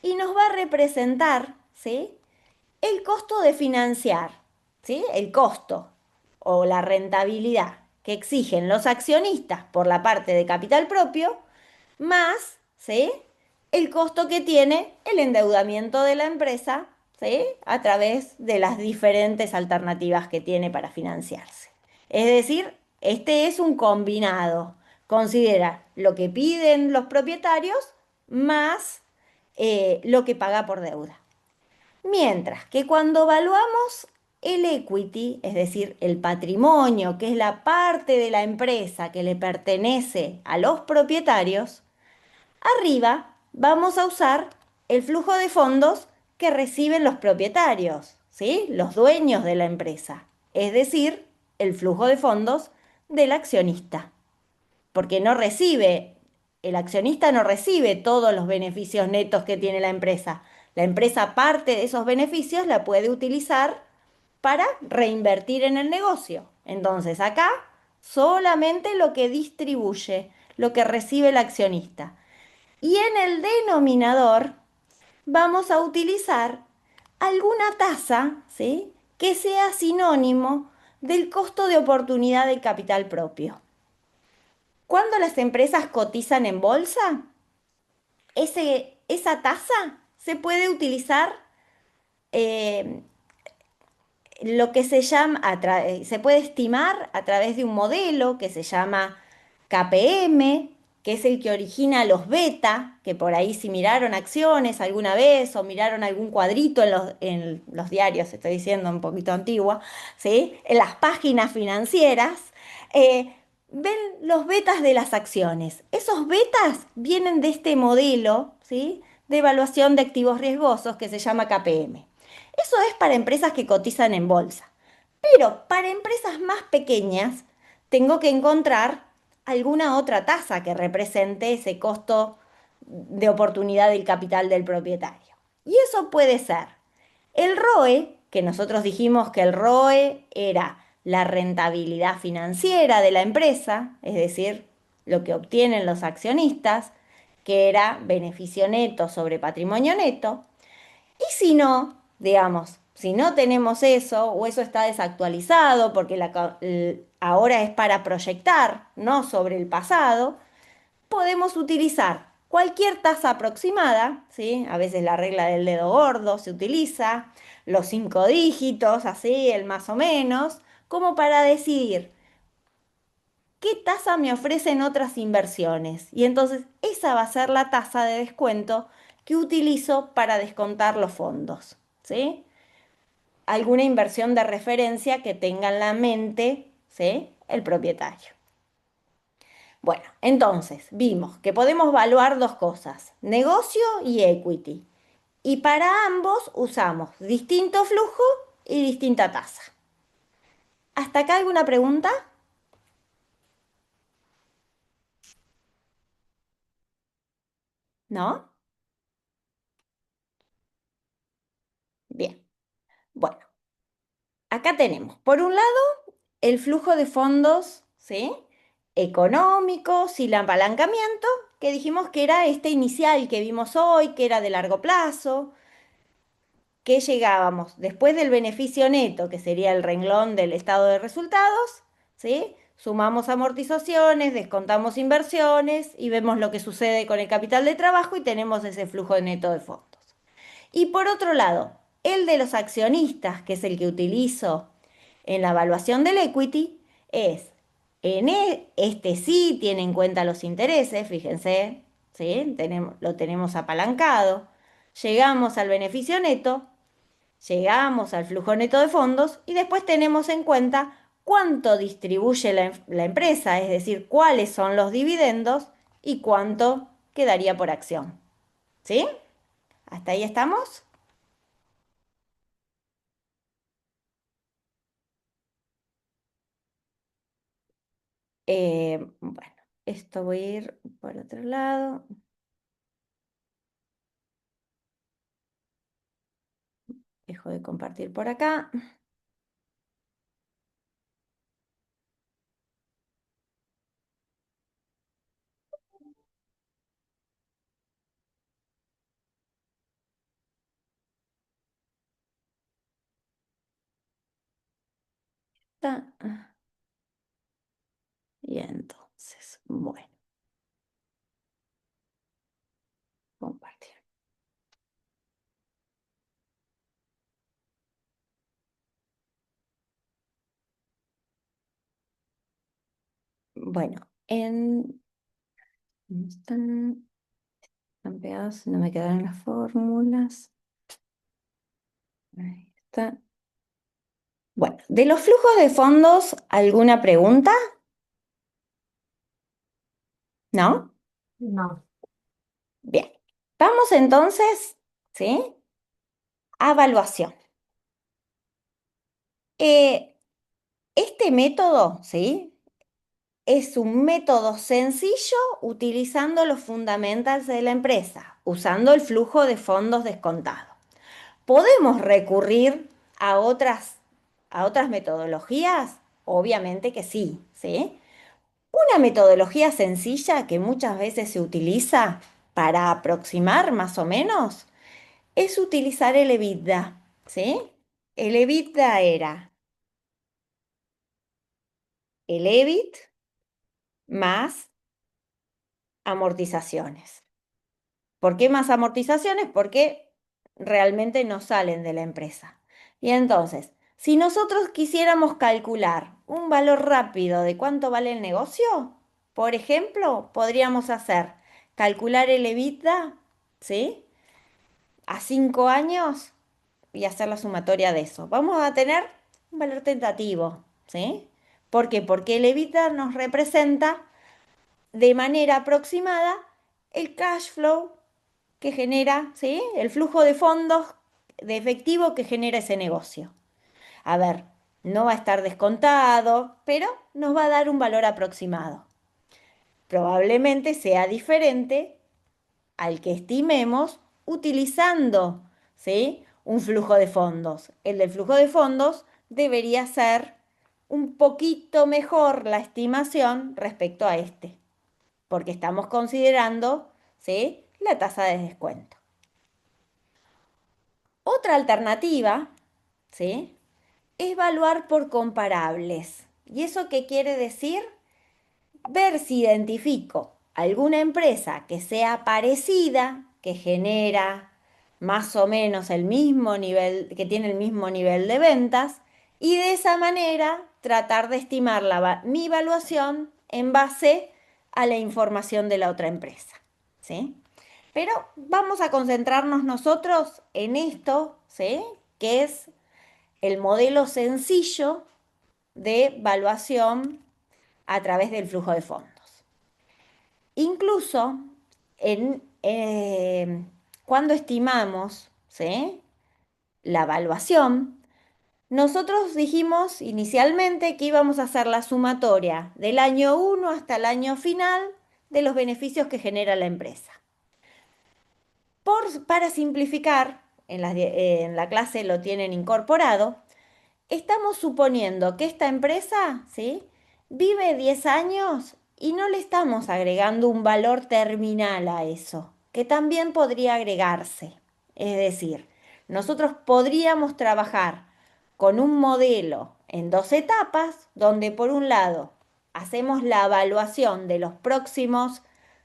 y nos va a representar, ¿sí?, el costo de financiar, ¿sí? El costo o la rentabilidad que exigen los accionistas por la parte de capital propio, más, ¿sí?, el costo que tiene el endeudamiento de la empresa, ¿sí?, a través de las diferentes alternativas que tiene para financiarse. Es decir, este es un combinado. Considera lo que piden los propietarios más lo que paga por deuda. Mientras que cuando evaluamos el equity, es decir, el patrimonio, que es la parte de la empresa que le pertenece a los propietarios, arriba vamos a usar el flujo de fondos que reciben los propietarios, ¿sí? Los dueños de la empresa, es decir, el flujo de fondos del accionista, porque el accionista no recibe todos los beneficios netos que tiene la empresa. La empresa parte de esos beneficios la puede utilizar para reinvertir en el negocio. Entonces acá solamente lo que distribuye, lo que recibe el accionista. Y en el denominador vamos a utilizar alguna tasa, ¿sí?, que sea sinónimo del costo de oportunidad del capital propio. Cuando las empresas cotizan en bolsa, esa tasa se puede utilizar, eh, lo que se llama, se puede estimar a través de un modelo que se llama KPM, que es el que origina los beta, que por ahí si miraron acciones alguna vez o miraron algún cuadrito en los diarios, estoy diciendo un poquito antigua, ¿sí?, en las páginas financieras, ven los betas de las acciones. Esos betas vienen de este modelo, ¿sí?, de evaluación de activos riesgosos que se llama KPM. Eso es para empresas que cotizan en bolsa. Pero para empresas más pequeñas, tengo que encontrar alguna otra tasa que represente ese costo de oportunidad del capital del propietario. Y eso puede ser el ROE, que nosotros dijimos que el ROE era la rentabilidad financiera de la empresa, es decir, lo que obtienen los accionistas, que era beneficio neto sobre patrimonio neto. Y si no, digamos, si no tenemos eso o eso está desactualizado porque ahora es para proyectar, no sobre el pasado, podemos utilizar cualquier tasa aproximada, ¿sí? A veces la regla del dedo gordo se utiliza, los 5 dígitos, así, el más o menos, como para decidir qué tasa me ofrecen otras inversiones. Y entonces esa va a ser la tasa de descuento que utilizo para descontar los fondos, ¿sí? alguna inversión de referencia que tenga en la mente, ¿sí?, el propietario. Bueno, entonces vimos que podemos evaluar dos cosas, negocio y equity. Y para ambos usamos distinto flujo y distinta tasa. ¿Hasta acá alguna pregunta? ¿No? Bien. Bueno, acá tenemos, por un lado, el flujo de fondos, ¿sí?, económicos y el apalancamiento, que dijimos que era este inicial que vimos hoy, que era de largo plazo, que llegábamos después del beneficio neto, que sería el renglón del estado de resultados, ¿sí? Sumamos amortizaciones, descontamos inversiones y vemos lo que sucede con el capital de trabajo y tenemos ese flujo neto de fondos. Y por otro lado, el de los accionistas, que es el que utilizo en la evaluación del equity, es, este sí tiene en cuenta los intereses, fíjense, ¿sí? Lo tenemos apalancado, llegamos al beneficio neto, llegamos al flujo neto de fondos y después tenemos en cuenta cuánto distribuye la empresa, es decir, cuáles son los dividendos y cuánto quedaría por acción. ¿Sí? ¿Hasta ahí estamos? Bueno, esto voy a ir por otro lado. Dejo de compartir por acá. Y entonces, bueno, compartir. Bueno, ¿dónde están pegados, no me quedaron las fórmulas. Ahí está. Bueno, de los flujos de fondos, ¿alguna pregunta? ¿No? No, Bien. Vamos entonces, ¿sí?, a evaluación. Este método, ¿sí?, es un método sencillo utilizando los fundamentals de la empresa, usando el flujo de fondos descontado. ¿Podemos recurrir a otras metodologías? Obviamente que sí, ¿sí? Una metodología sencilla que muchas veces se utiliza para aproximar más o menos es utilizar el EBITDA, ¿sí? El EBITDA era el EBIT más amortizaciones. ¿Por qué más amortizaciones? Porque realmente no salen de la empresa. Y entonces, si nosotros quisiéramos calcular un valor rápido de cuánto vale el negocio, por ejemplo, podríamos calcular el EBITDA, ¿sí?, a 5 años y hacer la sumatoria de eso. Vamos a tener un valor tentativo, ¿sí? ¿Por qué? Porque el EBITDA nos representa de manera aproximada el cash flow que genera, ¿sí?, el flujo de fondos de efectivo que genera ese negocio. A ver, no va a estar descontado, pero nos va a dar un valor aproximado. Probablemente sea diferente al que estimemos utilizando, ¿sí?, un flujo de fondos. El del flujo de fondos debería ser un poquito mejor la estimación respecto a este, porque estamos considerando, ¿sí?, la tasa de descuento. Otra alternativa, ¿sí?, es evaluar por comparables. ¿Y eso qué quiere decir? Ver si identifico alguna empresa que sea parecida, que genera más o menos el mismo nivel, que tiene el mismo nivel de ventas, y de esa manera tratar de estimar mi evaluación en base a la información de la otra empresa, ¿sí? Pero vamos a concentrarnos nosotros en esto, ¿sí?, que es el modelo sencillo de evaluación a través del flujo de fondos. Incluso cuando estimamos, ¿sí?, la evaluación, nosotros dijimos inicialmente que íbamos a hacer la sumatoria del año 1 hasta el año final de los beneficios que genera la empresa. Para simplificar, en la clase lo tienen incorporado, estamos suponiendo que esta empresa, ¿sí?, vive 10 años y no le estamos agregando un valor terminal a eso, que también podría agregarse. Es decir, nosotros podríamos trabajar con un modelo en 2 etapas, donde por un lado hacemos la evaluación de los próximos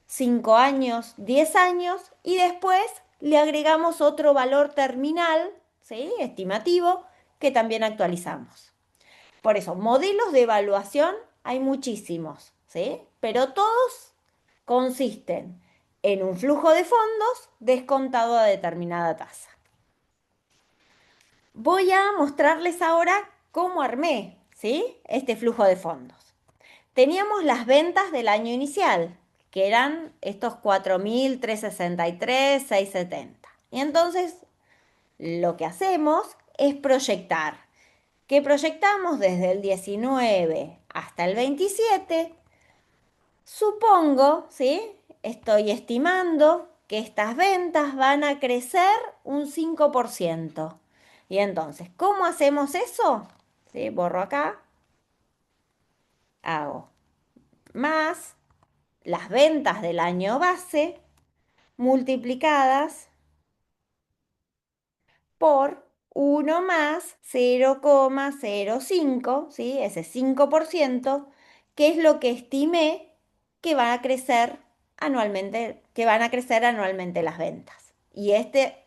5 años, 10 años, y después le agregamos otro valor terminal, ¿sí?, estimativo, que también actualizamos. Por eso, modelos de evaluación hay muchísimos, ¿sí?, pero todos consisten en un flujo de fondos descontado a determinada tasa. Voy a mostrarles ahora cómo armé, ¿sí?, este flujo de fondos. Teníamos las ventas del año inicial, que eran estos 4.363.670. Y entonces lo que hacemos es proyectar. Que proyectamos desde el 19 hasta el 27. Supongo, ¿sí?, estoy estimando que estas ventas van a crecer un 5%. Y entonces, ¿cómo hacemos eso? ¿Sí? Borro acá. Hago más las ventas del año base multiplicadas por 1 más 0,05, ¿sí?, ese 5%, que es lo que estimé que van a crecer anualmente, las ventas. Y este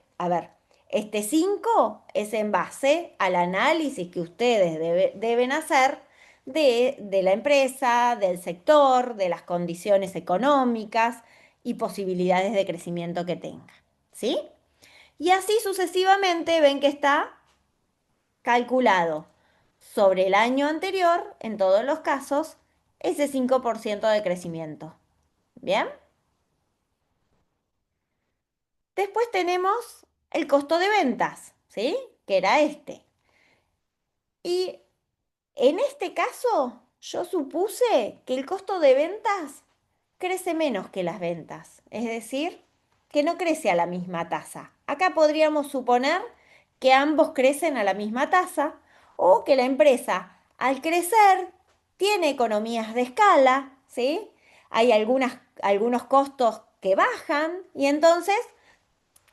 5 es en base al análisis que ustedes deben hacer de la empresa, del sector, de las condiciones económicas y posibilidades de crecimiento que tenga, ¿sí? Y así sucesivamente ven que está calculado sobre el año anterior, en todos los casos, ese 5% de crecimiento. ¿Bien? Después tenemos el costo de ventas, ¿sí?, que era este. Y en este caso, yo supuse que el costo de ventas crece menos que las ventas, es decir, que no crece a la misma tasa. Acá podríamos suponer que ambos crecen a la misma tasa o que la empresa, al crecer, tiene economías de escala, ¿sí? Hay algunos costos que bajan y entonces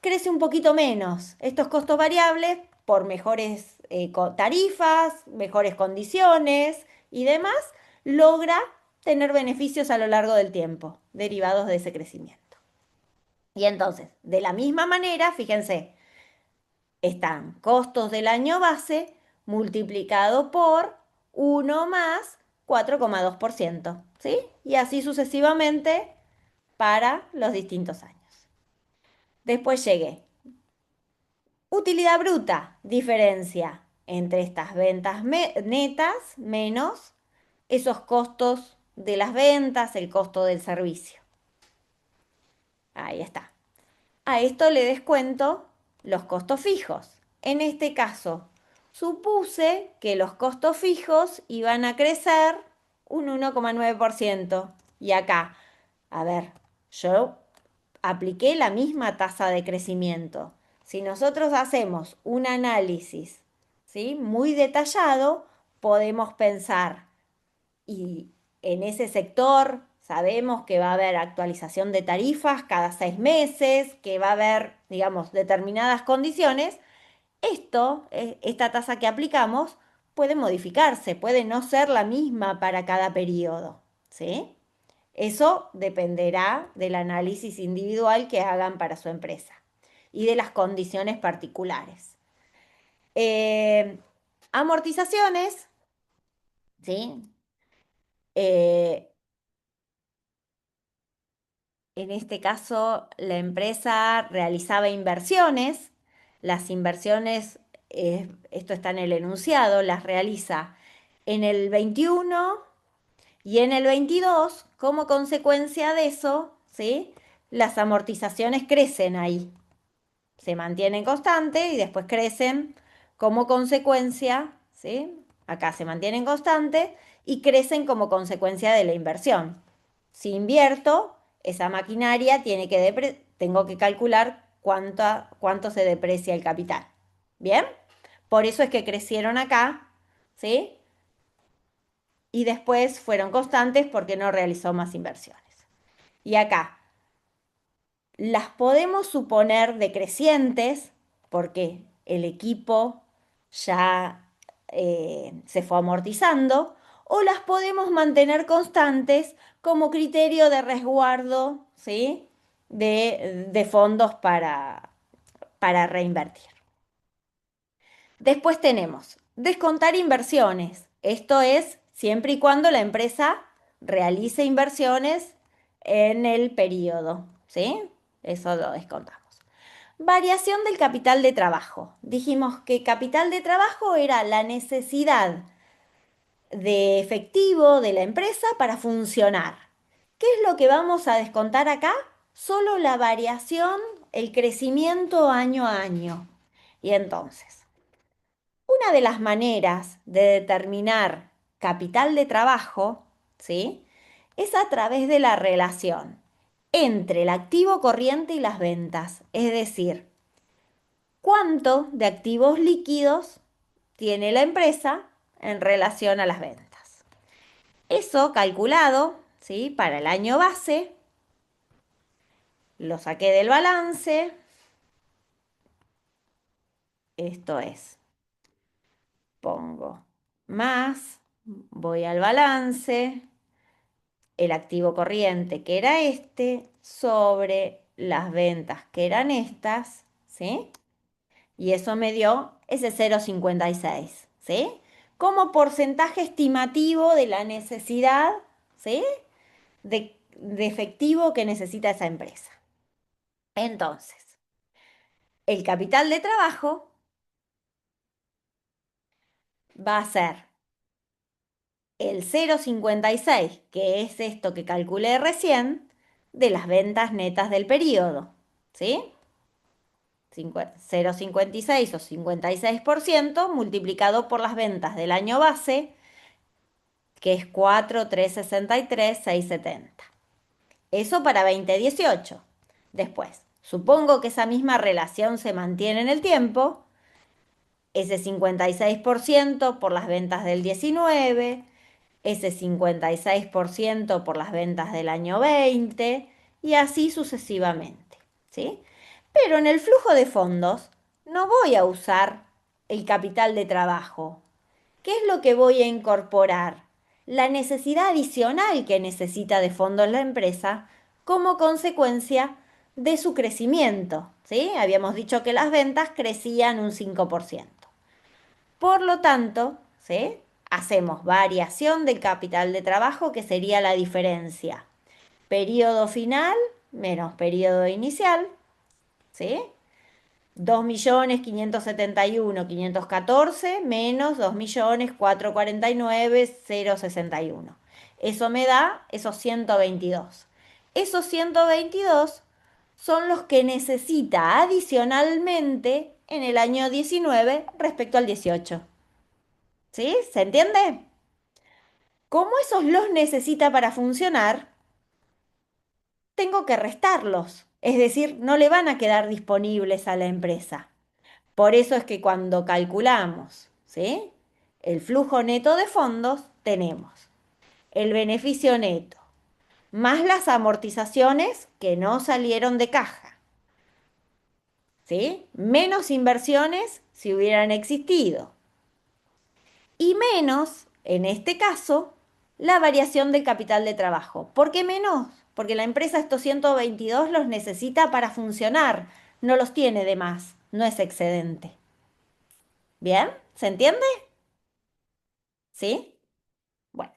crece un poquito menos. Estos costos variables por mejores tarifas, mejores condiciones y demás, logra tener beneficios a lo largo del tiempo derivados de ese crecimiento. Y entonces, de la misma manera, fíjense, están costos del año base multiplicado por 1 más 4,2%, ¿sí? Y así sucesivamente para los distintos años. Después llegué. Utilidad bruta, diferencia entre estas ventas netas menos esos costos de las ventas, el costo del servicio. Ahí está. A esto le descuento los costos fijos. En este caso, supuse que los costos fijos iban a crecer un 1,9%. Y acá, yo apliqué la misma tasa de crecimiento. Si nosotros hacemos un análisis, ¿sí?, muy detallado, podemos pensar, y en ese sector sabemos que va a haber actualización de tarifas cada 6 meses, que va a haber, digamos, determinadas condiciones. Esta tasa que aplicamos puede modificarse, puede no ser la misma para cada periodo, ¿sí? Eso dependerá del análisis individual que hagan para su empresa y de las condiciones particulares. Amortizaciones, ¿sí? Eh, en este caso, la empresa realizaba inversiones. Las inversiones esto está en el enunciado, las realiza en el 21 y en el 22, como consecuencia de eso, ¿sí? Las amortizaciones crecen ahí, se mantienen constantes y después crecen como consecuencia, ¿sí? Acá se mantienen constantes y crecen como consecuencia de la inversión. Si invierto, esa maquinaria tengo que calcular cuánto se deprecia el capital. ¿Bien? Por eso es que crecieron acá, ¿sí? Y después fueron constantes porque no realizó más inversiones. Y acá, las podemos suponer decrecientes porque el equipo ya se fue amortizando, o las podemos mantener constantes como criterio de resguardo, ¿sí? de fondos para reinvertir. Después tenemos descontar inversiones. Esto es siempre y cuando la empresa realice inversiones en el periodo, ¿sí? Eso lo descontamos. Variación del capital de trabajo. Dijimos que capital de trabajo era la necesidad de efectivo de la empresa para funcionar. ¿Qué es lo que vamos a descontar acá? Solo la variación, el crecimiento año a año. Y entonces, una de las maneras de determinar capital de trabajo, ¿sí? Es a través de la relación entre el activo corriente y las ventas, es decir, cuánto de activos líquidos tiene la empresa en relación a las ventas. Eso calculado, ¿sí? Para el año base, lo saqué del balance, esto es, pongo más, voy al balance, el activo corriente que era este, sobre las ventas que eran estas, ¿sí? Y eso me dio ese 0,56, ¿sí? Como porcentaje estimativo de la necesidad, ¿sí? De efectivo que necesita esa empresa. Entonces, el capital de trabajo va a ser el 0,56, que es esto que calculé recién, de las ventas netas del periodo, ¿sí? 0,56 o 56% multiplicado por las ventas del año base, que es 4,363,670. Eso para 2018. Después, supongo que esa misma relación se mantiene en el tiempo, ese 56% por las ventas del 19, ese 56% por las ventas del año 20 y así sucesivamente, ¿sí? Pero en el flujo de fondos no voy a usar el capital de trabajo. ¿Qué es lo que voy a incorporar? La necesidad adicional que necesita de fondos la empresa como consecuencia de su crecimiento, ¿sí? Habíamos dicho que las ventas crecían un 5%. Por lo tanto, ¿sí? Hacemos variación del capital de trabajo, que sería la diferencia. Periodo final menos periodo inicial, ¿sí? 2.571.514 menos 2.449.061. Eso me da esos 122. Esos 122 son los que necesita adicionalmente en el año 19 respecto al 18. ¿Sí? ¿Se entiende? Como esos los necesita para funcionar, tengo que restarlos. Es decir, no le van a quedar disponibles a la empresa. Por eso es que cuando calculamos, ¿sí? El flujo neto de fondos, tenemos el beneficio neto, más las amortizaciones que no salieron de caja, ¿sí? Menos inversiones si hubieran existido. Y menos, en este caso, la variación del capital de trabajo. ¿Por qué menos? Porque la empresa estos 122 los necesita para funcionar, no los tiene de más, no es excedente. ¿Bien? ¿Se entiende? ¿Sí? Bueno,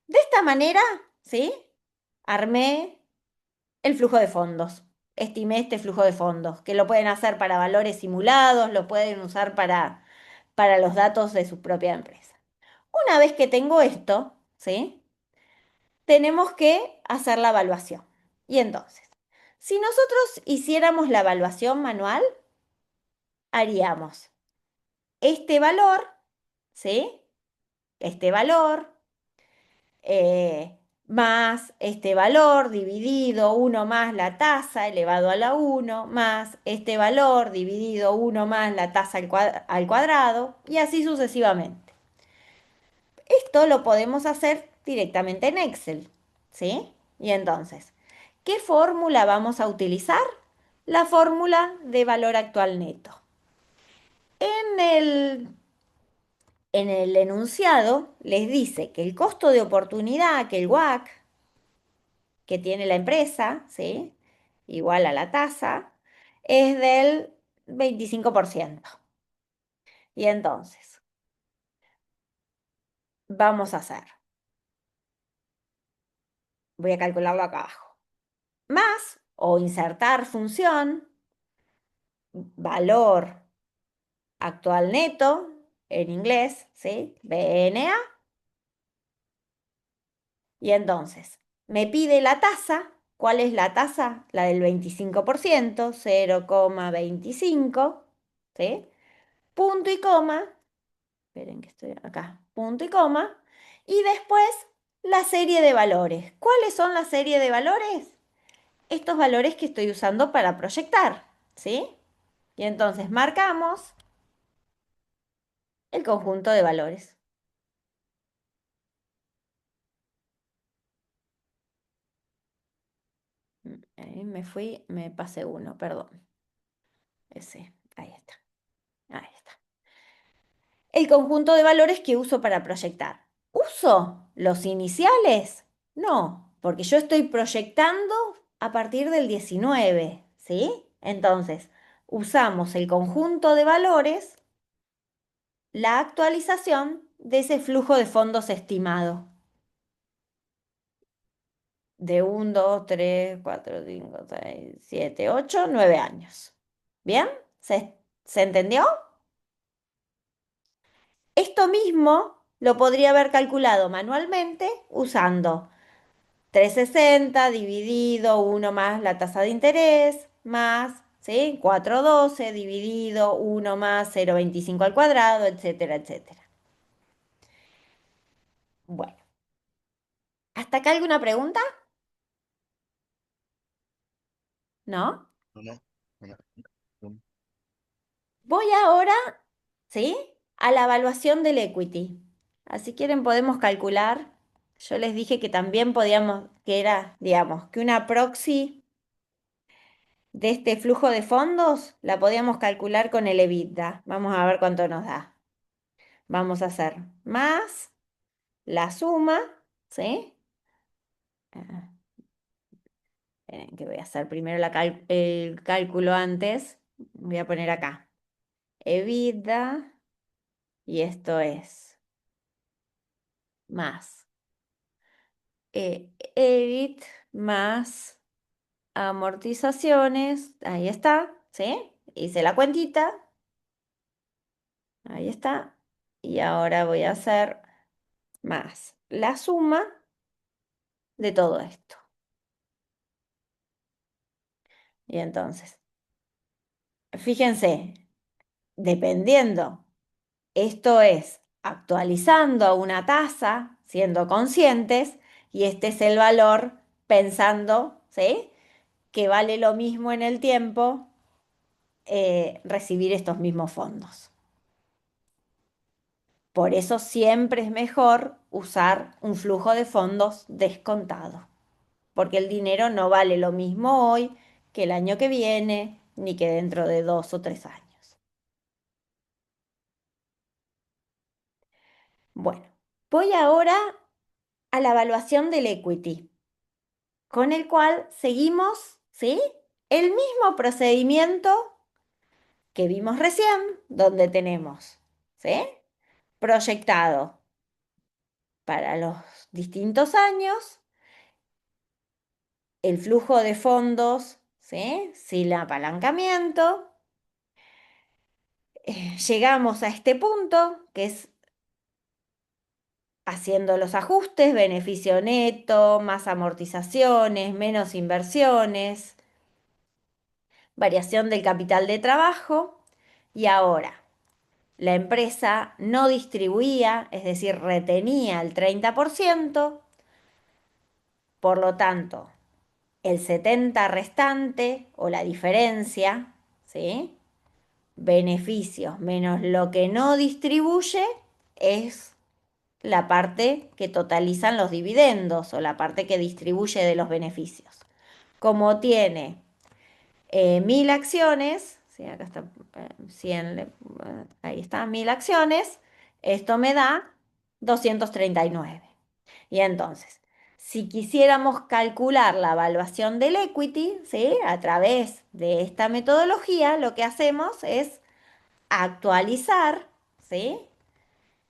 de esta manera, ¿sí? Armé el flujo de fondos. Estimé este flujo de fondos, que lo pueden hacer para valores simulados, lo pueden usar para los datos de su propia empresa. Una vez que tengo esto, ¿sí? Tenemos que hacer la evaluación. Y entonces, si nosotros hiciéramos la evaluación manual, haríamos este valor, ¿sí? Este valor más este valor dividido 1 más la tasa elevado a la 1 más este valor dividido 1 más la tasa al cuadrado y así sucesivamente. Esto lo podemos hacer directamente en Excel, ¿sí? Y entonces, ¿qué fórmula vamos a utilizar? La fórmula de valor actual neto. En el, en el enunciado les dice que el costo de oportunidad, que el WACC, que tiene la empresa, ¿sí? Igual a la tasa, es del 25%. Y entonces, vamos a hacer, voy a calcularlo acá abajo, más o insertar función, valor actual neto, en inglés, ¿sí? BNA. Y entonces, me pide la tasa. ¿Cuál es la tasa? La del 25%, 0,25, ¿sí? Punto y coma. Esperen que estoy acá. Punto y coma. Y después la serie de valores. ¿Cuáles son la serie de valores? Estos valores que estoy usando para proyectar, ¿sí? Y entonces marcamos el conjunto de valores. Ahí me fui, me pasé uno, perdón. Ese, ahí está. Ahí está. El conjunto de valores que uso para proyectar. ¿Uso los iniciales? No, porque yo estoy proyectando a partir del 19, ¿sí? Entonces, usamos el conjunto de valores, la actualización de ese flujo de fondos estimado. De 1, 2, 3, 4, 5, 6, 7, 8, 9 años. ¿Bien? ¿Se entendió? Esto mismo lo podría haber calculado manualmente usando 360 dividido 1 más la tasa de interés, más, ¿sí? 412 dividido 1 más 0,25 al cuadrado, etcétera, etcétera. Bueno, ¿hasta acá alguna pregunta? ¿No? No, no, no, no. Voy ahora, ¿sí? A la evaluación del equity. Así quieren podemos calcular. Yo les dije que también podíamos, que era, digamos, que una proxy de este flujo de fondos la podíamos calcular con el EBITDA. Vamos a ver cuánto nos da. Vamos a hacer más la suma, ¿sí? Ah, esperen, que voy a hacer primero el cálculo antes. Voy a poner acá. EBITDA, y esto es más EBIT más amortizaciones. Ahí está, ¿sí? Hice la cuentita. Ahí está. Y ahora voy a hacer más la suma de todo esto. Y entonces, fíjense, dependiendo, esto es actualizando a una tasa, siendo conscientes, y este es el valor pensando, ¿sí? Que vale lo mismo en el tiempo recibir estos mismos fondos. Por eso siempre es mejor usar un flujo de fondos descontado, porque el dinero no vale lo mismo hoy que el año que viene, ni que dentro de 2 o 3 años. Bueno, voy ahora a la evaluación del equity, con el cual seguimos, ¿sí? El mismo procedimiento que vimos recién, donde tenemos, ¿sí? Proyectado para los distintos años, el flujo de fondos, ¿sí? Sin apalancamiento, llegamos a este punto, que es haciendo los ajustes, beneficio neto, más amortizaciones, menos inversiones, variación del capital de trabajo, y ahora la empresa no distribuía, es decir, retenía el 30%, por lo tanto, el 70% restante o la diferencia, ¿sí? Beneficios menos lo que no distribuye es la parte que totalizan los dividendos o la parte que distribuye de los beneficios. Como tiene 1000 acciones, ¿sí? Acá está 100, ahí está, 1000 acciones, esto me da 239. Y entonces, si quisiéramos calcular la evaluación del equity, ¿sí? A través de esta metodología, lo que hacemos es actualizar, ¿sí?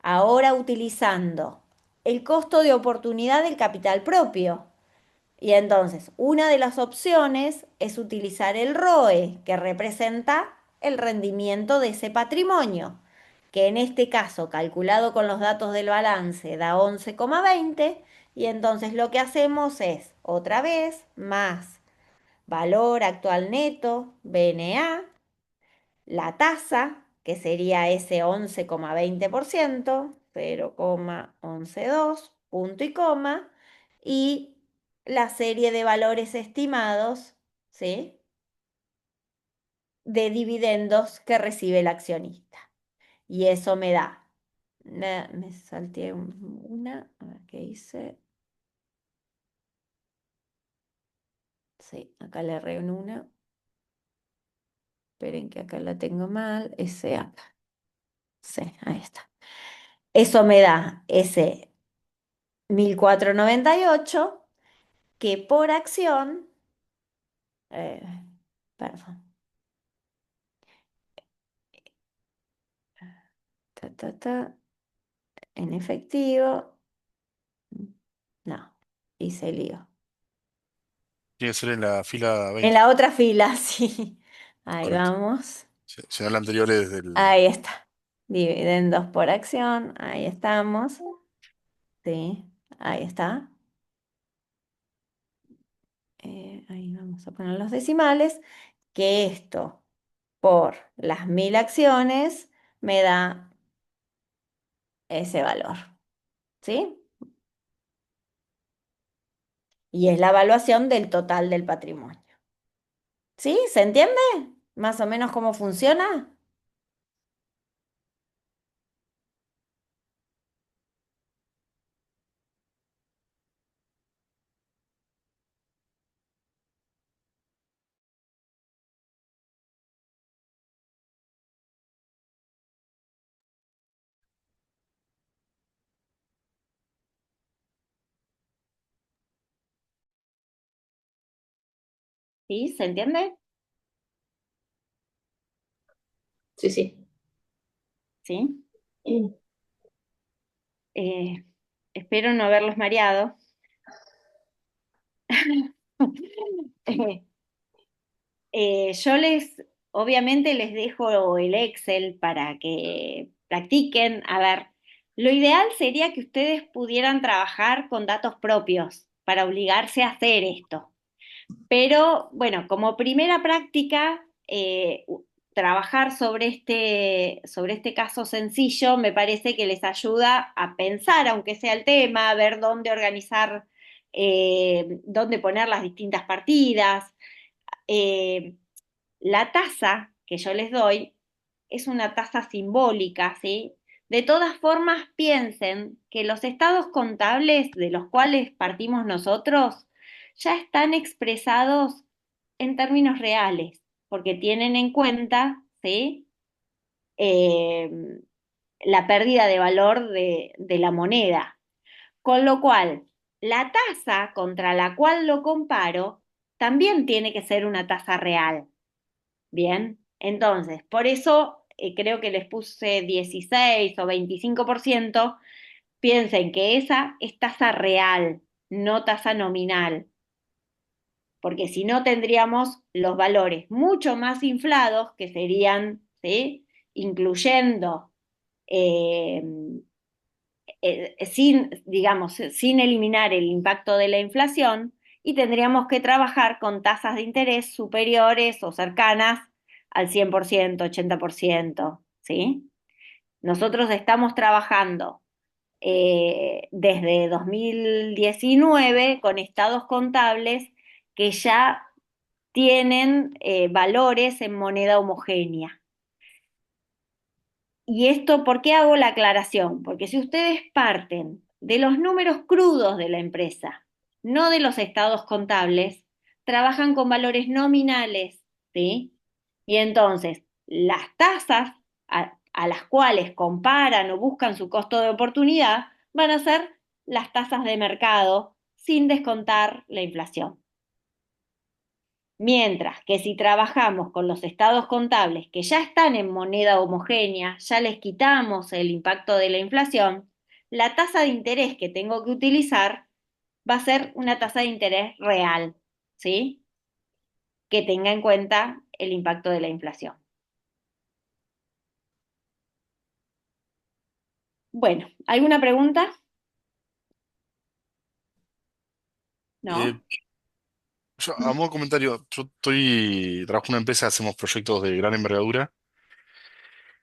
Ahora utilizando el costo de oportunidad del capital propio. Y entonces, una de las opciones es utilizar el ROE, que representa el rendimiento de ese patrimonio, que en este caso, calculado con los datos del balance, da 11,20, y entonces lo que hacemos es, otra vez, más valor actual neto, BNA, la tasa, que sería ese 11,20%, 0,112, punto y coma, y la serie de valores estimados, ¿sí? De dividendos que recibe el accionista. Y eso me da, me salté una, a ver qué hice. Sí, acá le erré en una. Esperen que acá la tengo mal. Ese acá. Sí, ahí está. Eso me da ese 1498 que por acción, eh, perdón, ta, ta, ta, en efectivo, no, hice lío. Tiene que ser en la fila En 20, la otra fila, sí. Ahí correcto. vamos. Si no, la anterior es del... Ahí está. Dividendos por acción, ahí estamos. Sí, ahí está. Ahí vamos a poner los decimales, que esto por las 1000 acciones me da ese valor, ¿sí? Y es la evaluación del total del patrimonio. ¿Sí? ¿Se entiende? Más o menos cómo funciona. ¿Sí? ¿Se entiende? Sí, sí. ¿Sí? Eh, espero no haberlos mareado. Eh, yo obviamente les dejo el Excel para que practiquen. A ver, lo ideal sería que ustedes pudieran trabajar con datos propios para obligarse a hacer esto. Pero bueno, como primera práctica, trabajar sobre este caso sencillo me parece que les ayuda a pensar, aunque sea el tema, a ver dónde organizar, dónde poner las distintas partidas. Eh, la tasa que yo les doy es una tasa simbólica, ¿sí? De todas formas, piensen que los estados contables de los cuales partimos nosotros ya están expresados en términos reales, porque tienen en cuenta, ¿sí? Eh, la pérdida de valor de la moneda. Con lo cual, la tasa contra la cual lo comparo también tiene que ser una tasa real. Bien, entonces, por eso creo que les puse 16 o 25%. Piensen que esa es tasa real, no tasa nominal, porque si no tendríamos los valores mucho más inflados, que serían, ¿sí? incluyendo eh, sin, digamos, sin eliminar el impacto de la inflación y tendríamos que trabajar con tasas de interés superiores o cercanas al 100%, 80%, ¿sí? Nosotros estamos trabajando desde 2019 con estados contables que ya tienen valores en moneda homogénea. ¿Y esto por qué hago la aclaración? Porque si ustedes parten de los números crudos de la empresa, no de los estados contables, trabajan con valores nominales, ¿sí? Y entonces, las tasas a las cuales comparan o buscan su costo de oportunidad van a ser las tasas de mercado sin descontar la inflación. Mientras que si trabajamos con los estados contables que ya están en moneda homogénea, ya les quitamos el impacto de la inflación, la tasa de interés que tengo que utilizar va a ser una tasa de interés real, ¿sí? Que tenga en cuenta el impacto de la inflación. Bueno, ¿alguna pregunta? Eh, ¿No? a modo de comentario, trabajo en una empresa, hacemos proyectos de gran envergadura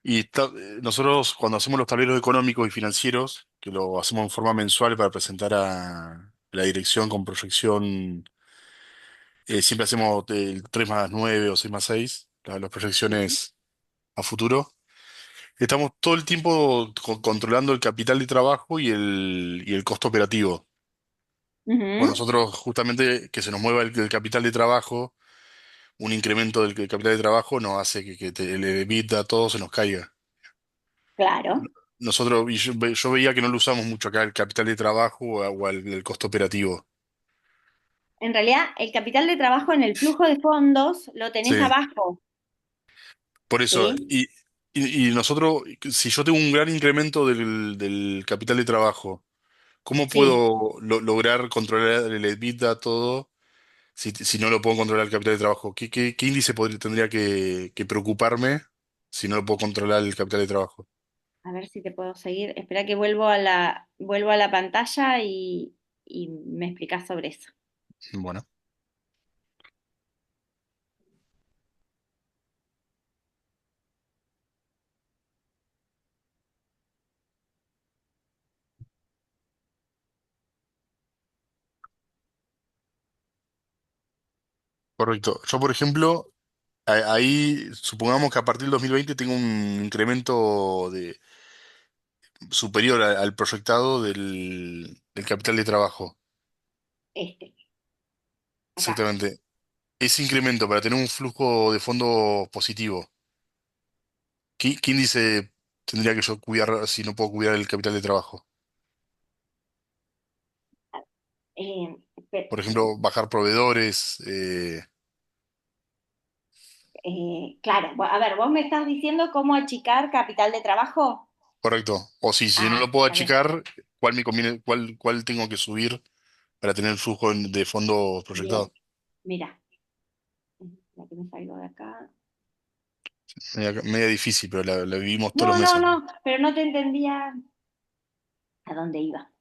y nosotros cuando hacemos los tableros económicos y financieros, que lo hacemos en forma mensual para presentar a la dirección con proyección, siempre hacemos el 3+9 o 6+6, las proyecciones a futuro. Estamos todo el tiempo controlando el capital de trabajo y el costo operativo. Bueno, Ujú, nosotros justamente que se nos mueva el capital de trabajo, un incremento del capital de trabajo nos hace que el EBITDA todo se nos caiga. claro. Nosotros, y yo veía que no lo usamos mucho acá, el capital de trabajo o el costo operativo. En realidad, el capital de trabajo en el flujo de fondos lo tenés Sí, abajo, por eso. ¿sí? Y nosotros, si yo tengo un gran incremento del capital de trabajo, ¿cómo Sí. puedo lograr controlar el EBITDA todo si no lo puedo controlar el capital de trabajo? ¿Qué índice tendría que preocuparme si no lo puedo controlar el capital de trabajo? A ver si te puedo seguir. Espera que vuelvo a la pantalla y me explicas sobre eso. Bueno, correcto. Yo, por ejemplo, ahí supongamos que a partir del 2020 tengo un incremento superior al proyectado del capital de trabajo. Este, acá. Exactamente. Ese incremento para tener un flujo de fondo positivo, ¿qué índice tendría que yo cuidar si no puedo cuidar el capital de trabajo? Por ejemplo, bajar proveedores, Claro, a ver, vos me estás diciendo cómo achicar capital de trabajo. correcto. O si no Ah, lo puedo está bien. achicar, ¿cuál me conviene, cuál tengo que subir para tener el flujo de fondo Bien, proyectado? mira, la que me salgo de acá. Media difícil, pero la vivimos todos los No, no, meses. no, pero no te entendía a dónde iba.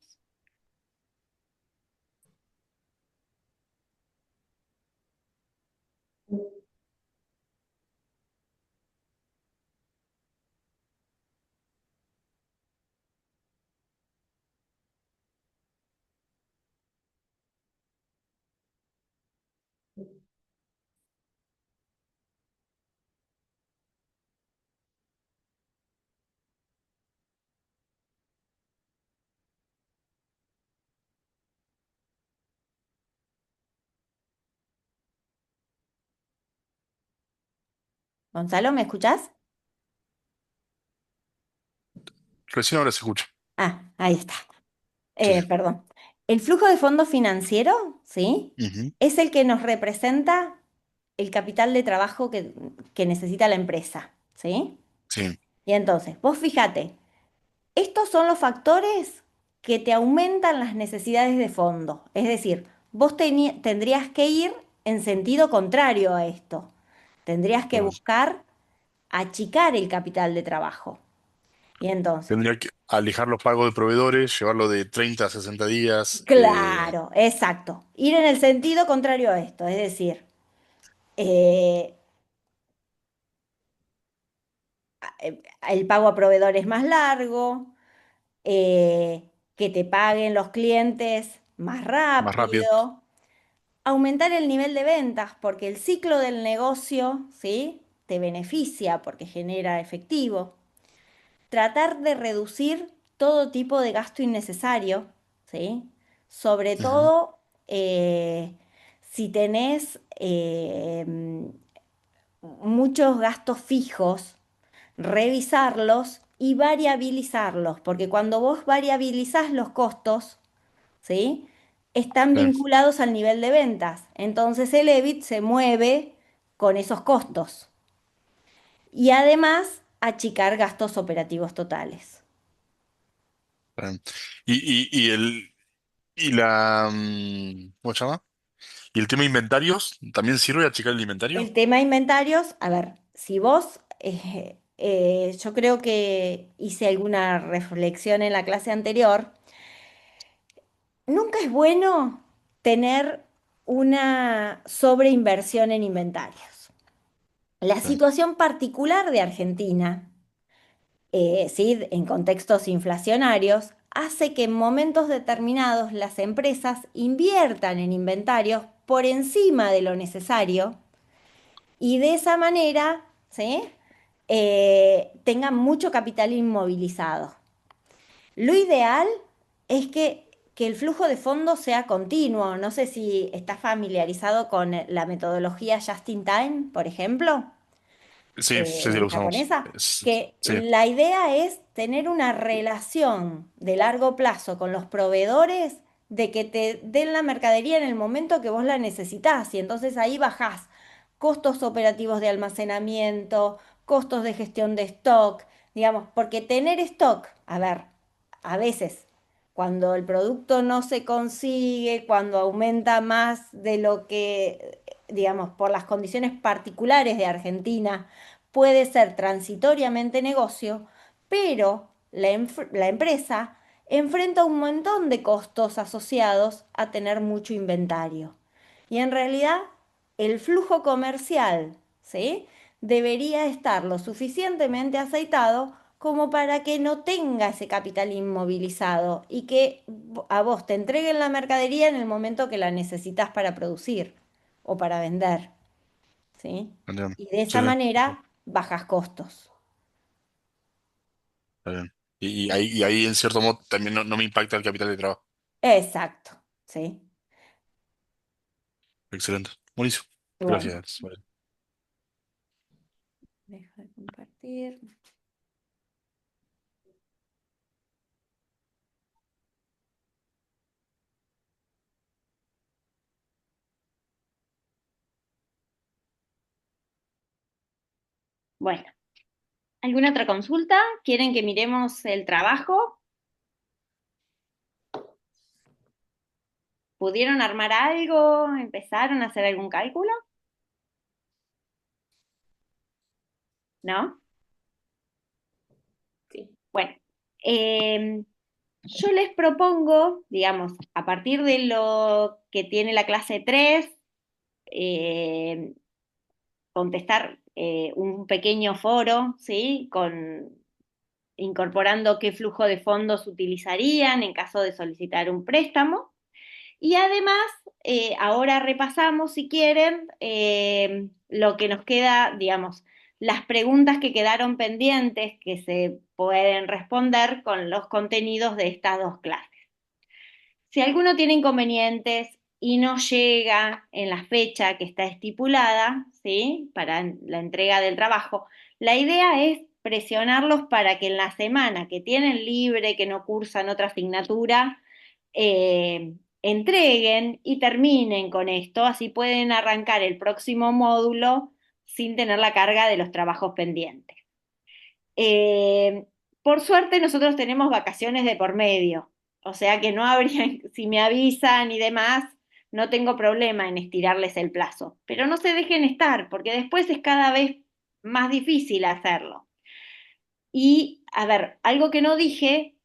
Gonzalo, ¿me escuchás? Recién ahora se escucha. Ah, ahí está. Sí. Perdón. El flujo de fondo financiero, ¿sí? Ujú. Es el que nos representa el capital de trabajo que necesita la empresa, ¿sí? Sí, Y entonces, vos fíjate, estos son los factores que te aumentan las necesidades de fondo. Es decir, vos tendrías que ir en sentido contrario a esto. Tendrías que claro. buscar achicar el capital de trabajo. Y entonces, Tendría que alejar los pagos de proveedores, llevarlo de 30 a 60 días. claro, exacto. Ir en el sentido contrario a esto, es decir, eh, el pago a proveedores es más largo, que te paguen los clientes más Más rápido. rápido, aumentar el nivel de ventas, porque el ciclo del negocio, ¿sí? Te beneficia porque genera efectivo. Tratar de reducir todo tipo de gasto innecesario, ¿sí? Sobre Ujú. todo si tenés muchos gastos fijos, revisarlos y variabilizarlos, porque cuando vos variabilizás los costos, ¿sí? Están Claro. vinculados al nivel de ventas. Entonces el EBIT se mueve con esos costos. Y además achicar gastos operativos totales. Bien. Y ¿cómo se llama? ¿Y el tema de inventarios? ¿También sirve achicar el inventario? El tema inventarios, a ver, si vos, yo creo que hice alguna reflexión en la clase anterior, nunca es bueno tener una sobreinversión en inventarios. La Bien. situación particular de Argentina, ¿sí? En contextos inflacionarios, hace que en momentos determinados las empresas inviertan en inventarios por encima de lo necesario y de esa manera, ¿sí? Tengan mucho capital inmovilizado. Lo ideal es que el flujo de fondos sea continuo. No sé si estás familiarizado con la metodología Just in Time, por ejemplo, Sí, sí, sí, lo usamos. japonesa, que Sí, la idea es tener una relación de largo plazo con los proveedores de que te den la mercadería en el momento que vos la necesitás y entonces ahí bajás costos operativos de almacenamiento, costos de gestión de stock, digamos, porque tener stock, a ver, a veces cuando el producto no se consigue, cuando aumenta más de lo que, digamos, por las condiciones particulares de Argentina, puede ser transitoriamente negocio, pero la empresa enfrenta un montón de costos asociados a tener mucho inventario. Y en realidad, el flujo comercial, ¿sí? Debería estar lo suficientemente aceitado como para que no tenga ese capital inmovilizado y que a vos te entreguen la mercadería en el momento que la necesitas para producir o para vender, ¿sí? entiendo. Y de esa Sí, sí, manera bajas costos. está bien. Y ahí, en cierto modo, también no me impacta el capital de trabajo. Exacto, ¿sí? Excelente. Buenísimo. Bueno, Gracias. Vale. dejo de compartir. Bueno, ¿alguna otra consulta? ¿Quieren que miremos el trabajo? ¿Pudieron armar algo? ¿Empezaron a hacer algún cálculo? ¿No? Sí. Bueno, em, yo les propongo, digamos, a partir de lo que tiene la clase 3, em, contestar un pequeño foro, ¿sí? Incorporando qué flujo de fondos utilizarían en caso de solicitar un préstamo. Y además, ahora repasamos, si quieren, lo que nos queda, digamos, las preguntas que quedaron pendientes que se pueden responder con los contenidos de estas dos clases. Si alguno tiene inconvenientes y no llega en la fecha que está estipulada, ¿sí? Para la entrega del trabajo, la idea es presionarlos para que en la semana que tienen libre, que no cursan otra asignatura, entreguen y terminen con esto, así pueden arrancar el próximo módulo sin tener la carga de los trabajos pendientes. Eh, por suerte nosotros tenemos vacaciones de por medio, o sea que no habría, si me avisan y demás, no tengo problema en estirarles el plazo, pero no se dejen estar, porque después es cada vez más difícil hacerlo. Y, a ver, algo que no dije,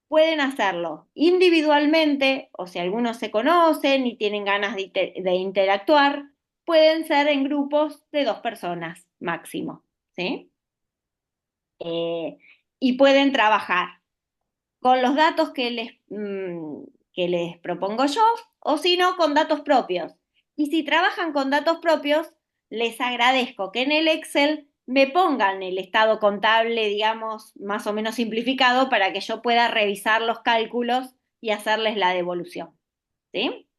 pueden hacerlo individualmente, o si algunos se conocen y tienen ganas de interactuar, pueden ser en grupos de 2 personas máximo, ¿sí? Eh, y pueden trabajar con los datos que les propongo yo, o si no, con datos propios. Y si trabajan con datos propios, les agradezco que en el Excel me pongan el estado contable, digamos, más o menos simplificado para que yo pueda revisar los cálculos y hacerles la devolución. ¿Sí?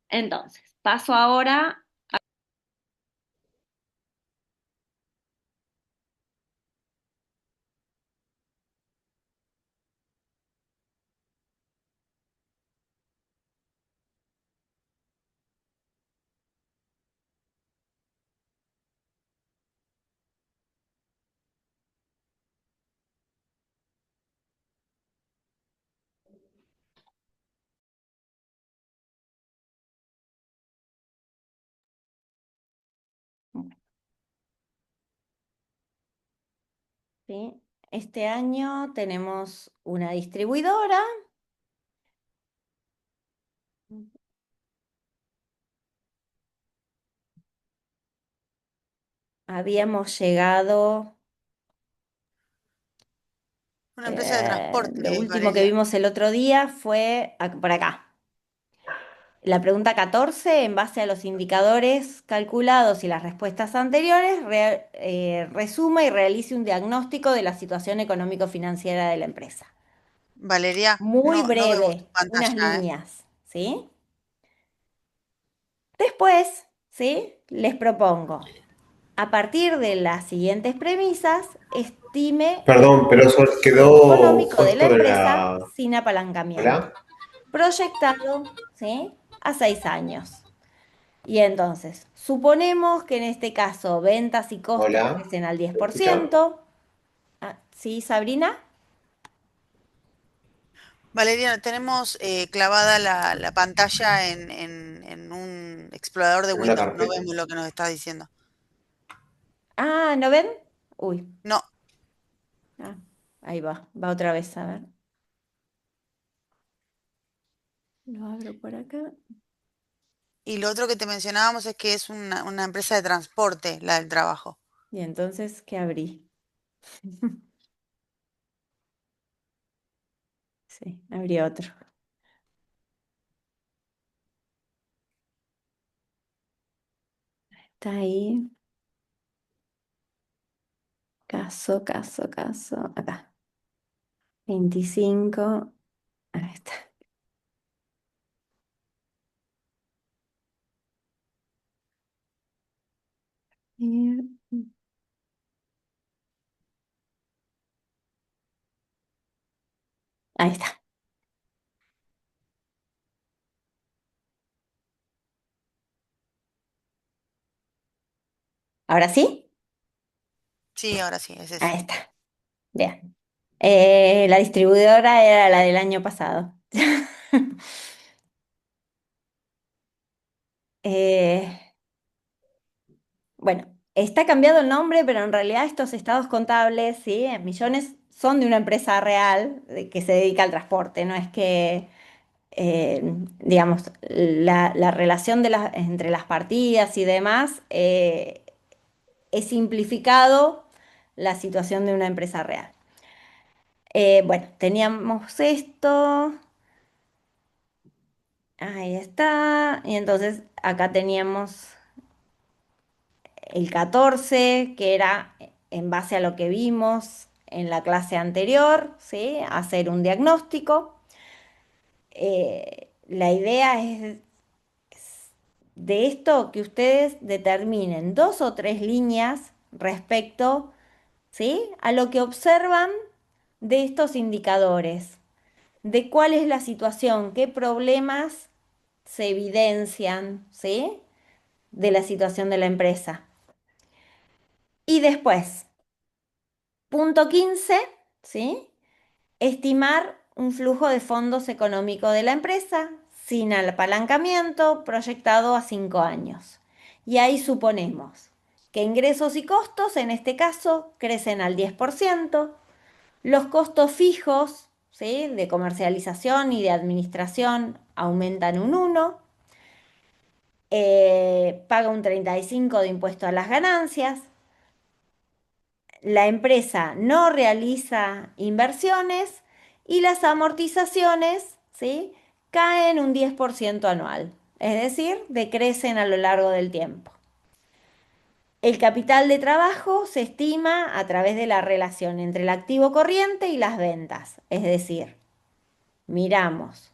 Entonces, paso ahora. ¿Sí? Este año tenemos una distribuidora. Habíamos llegado. Una empresa de Lo transporte, último que Valeria. vimos el otro día fue por acá. La pregunta 14, en base a los indicadores calculados y las respuestas anteriores, resuma y realice un diagnóstico de la situación económico-financiera de la empresa. Valeria, Muy no vemos tu breve, unas pantalla, ¿eh? líneas, ¿sí? Después, ¿sí? Les propongo, a partir de las siguientes premisas, estime el Perdón, pero eso crecimiento quedó económico de la puesto en empresa la... sin apalancamiento, ¿Hola? proyectado, ¿sí? A 6 años. Y entonces, suponemos que en este caso ventas y costos ¿Hola? crecen al diez ¿Me por escucha? ciento. Ah, ¿sí, Sabrina? Valeria, tenemos clavada la pantalla en un explorador de En una Windows. No carpeta. vemos lo que nos está diciendo. Ah, ¿no ven? Uy, No. ah, ahí va otra vez, a ver. Lo abro por acá. Y lo otro que te mencionábamos es que es una empresa de transporte, la del trabajo. Y entonces, ¿qué abrí? Sí, abrí otro. Está ahí. Caso. Acá. 25. Ahí está. Y- Ahí está. ¿Ahora sí? Sí, ahora sí, es Ahí ese. está. Bien. La distribuidora era la del año pasado. Eh, bueno, está cambiado el nombre, pero en realidad estos estados contables, ¿sí? En millones son de una empresa real que se dedica al transporte, no es que, digamos, la relación entre las partidas y demás es simplificado la situación de una empresa real. Bueno, teníamos esto. Ahí está. Y entonces acá teníamos el 14 que era en base a lo que vimos en la clase anterior, ¿sí? Hacer un diagnóstico. La idea es de esto que ustedes determinen 2 o 3 líneas respecto, ¿sí? A lo que observan de estos indicadores, de cuál es la situación, qué problemas se evidencian, ¿sí? De la situación de la empresa. Y después, punto 15, ¿sí? Estimar un flujo de fondos económico de la empresa sin apalancamiento proyectado a 5 años. Y ahí suponemos que ingresos y costos, en este caso, crecen al 10%. Los costos fijos, ¿sí?, de comercialización y de administración aumentan un 1%. Paga un 35% de impuesto a las ganancias. La empresa no realiza inversiones y las amortizaciones, ¿sí?, caen un 10% anual, es decir, decrecen a lo largo del tiempo. El capital de trabajo se estima a través de la relación entre el activo corriente y las ventas, es decir, miramos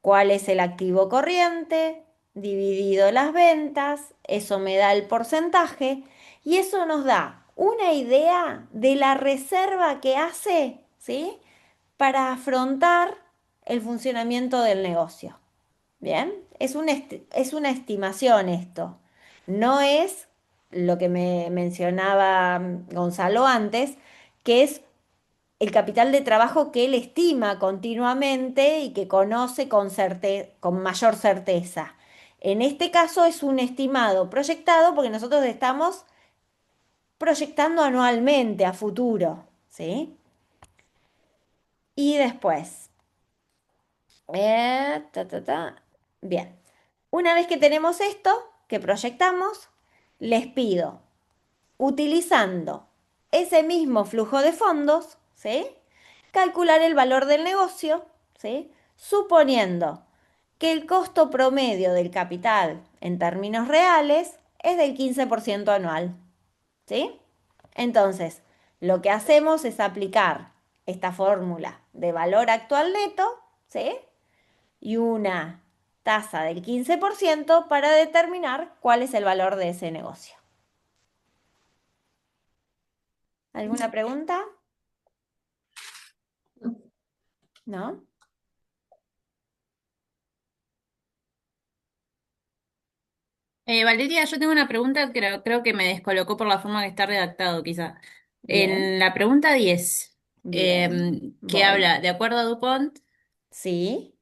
cuál es el activo corriente dividido las ventas, eso me da el porcentaje y eso nos da una idea de la reserva que hace, ¿sí?, para afrontar el funcionamiento del negocio. Bien, es una estimación esto. No es lo que me mencionaba Gonzalo antes, que es el capital de trabajo que él estima continuamente y que conoce con mayor certeza. En este caso es un estimado proyectado porque nosotros estamos proyectando anualmente a futuro, ¿sí? Y después, bien, una vez que tenemos esto, que proyectamos, les pido, utilizando ese mismo flujo de fondos, ¿sí?, calcular el valor del negocio, ¿sí?, suponiendo que el costo promedio del capital en términos reales es del 15% anual, ¿sí? Entonces, lo que hacemos es aplicar esta fórmula de valor actual neto, ¿sí?, y una tasa del 15% para determinar cuál es el valor de ese negocio. ¿Alguna pregunta? ¿No? Valeria, yo tengo una pregunta que creo que me descolocó por la forma que está redactado, quizá. Bien, En la pregunta 10, bien. que Voy. habla, de acuerdo a DuPont, Sí.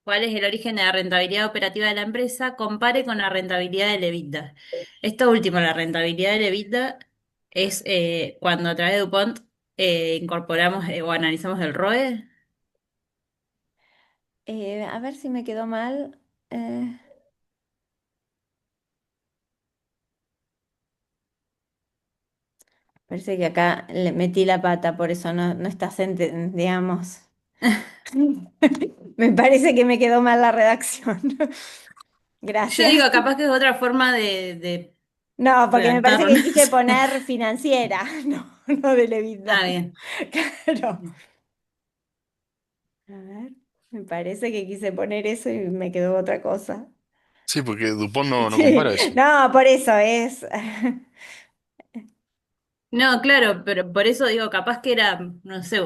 ¿cuál es el origen de la rentabilidad operativa de la empresa? Compare con la rentabilidad del EBITDA. Esto último, la rentabilidad del EBITDA, es cuando a través de DuPont incorporamos o analizamos el ROE. A ver si me quedó mal. Eh, Parece que acá le metí la pata, por eso no estás, digamos. Me parece que me quedó mal la redacción. Yo Gracias. digo, capaz que es otra forma de No, porque me parece redactarlo, que ¿no? quise poner financiera, no de Ah, EBITDA. bien. Claro. A ver, me parece que quise poner eso y me quedó otra cosa. Sí, porque Dupont no Sí, compara eso. no, por eso es. No, claro, pero por eso digo, capaz que era, no sé,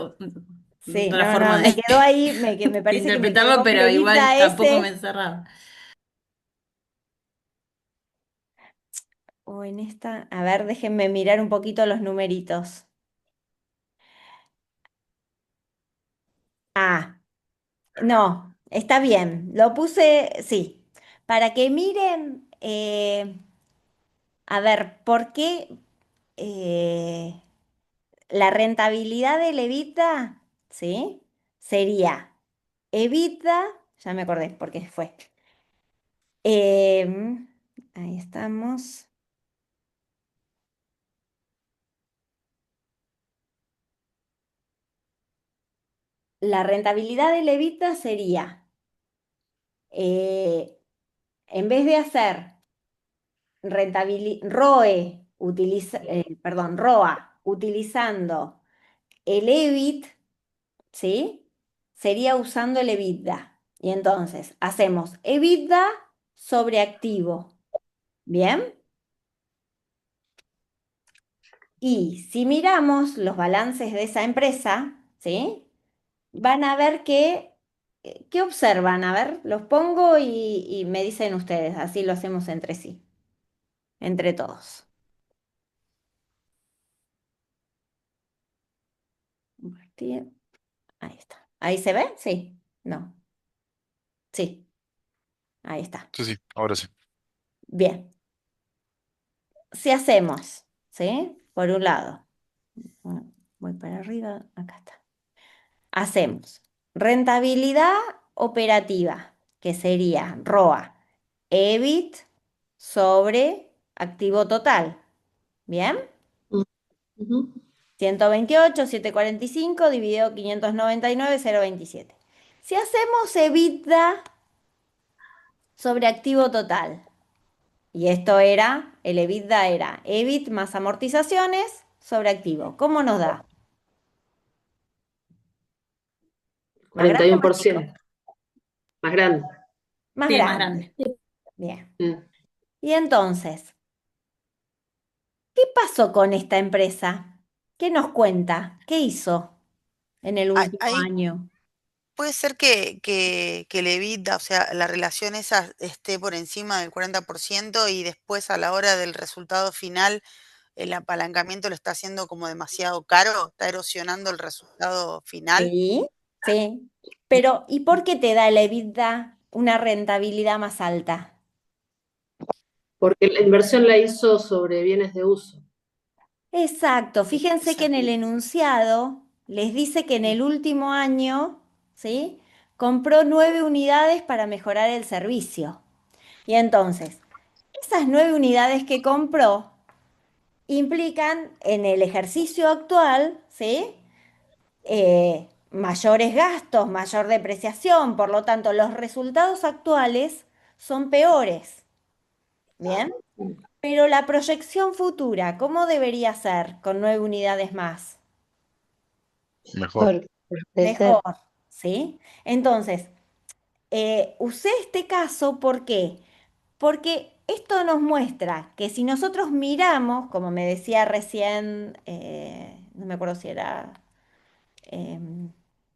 Sí, otra no, forma me de, quedó ahí, me de parece que me interpretarlo, quedó pero igual plebisda tampoco me ese. encerraba. O en esta, a ver, déjenme mirar un poquito los numeritos. Ah, no, está bien, lo puse, sí, para que miren, a ver, ¿por qué eh, la rentabilidad del EBITDA, sí, sería EBITDA, ya me acordé por qué fue. Ahí estamos. La rentabilidad del EBITDA sería, eh, en vez de hacer ROA, utilizando el EBIT, ¿sí?, sería usando el EBITDA. Y entonces hacemos EBITDA sobre activo. ¿Bien? Y si miramos los balances de esa empresa, ¿sí?, van a ver que, ¿qué observan? A ver, los pongo y me dicen ustedes, así lo hacemos entre sí, entre todos. Compartir. Ahí está. ¿Ahí se ve? Sí. No. Sí. Ahí está. Sí, sí, ahora sí. Bien. si hacemos, ¿sí? Por un lado, voy para arriba, acá está. Hacemos rentabilidad operativa, que sería ROA, EBIT sobre activo total. ¿Bien? Ujú. 128, 745 dividido 599, 0,27. Si hacemos EBITDA sobre activo total, y esto era, el EBITDA era EBIT más amortizaciones sobre activo, ¿cómo nos da? ¿Más grande o más chico? 41%, más grande. Más Sí, más grande. grande. Bien. Mm. Y entonces, ¿qué pasó con esta empresa? ¿Qué nos cuenta? ¿Qué hizo en el último Ahí año? puede ser que el EBITDA, o sea, la relación esa esté por encima del 40% y después a la hora del resultado final el apalancamiento lo está haciendo como demasiado caro, está erosionando el resultado final. Sí, sí. Pero, ¿y por qué te da el EBITDA una rentabilidad más alta? Porque la inversión la hizo sobre bienes de uso. Exacto. Puede Fíjense que ser. en el enunciado les dice que en el último año, ¿sí? Compró 9 unidades para mejorar el servicio. Y entonces, esas 9 unidades que compró implican en el ejercicio actual, ¿sí? Mayores gastos, mayor depreciación, por lo tanto, los resultados actuales son peores. ¿Bien? Pero la proyección futura, ¿cómo debería ser con 9 unidades más? Mejor. Puede ser. Mejor, ¿sí? Entonces, usé este caso, ¿por qué? Porque esto nos muestra que si nosotros miramos, como me decía recién, no me acuerdo si era,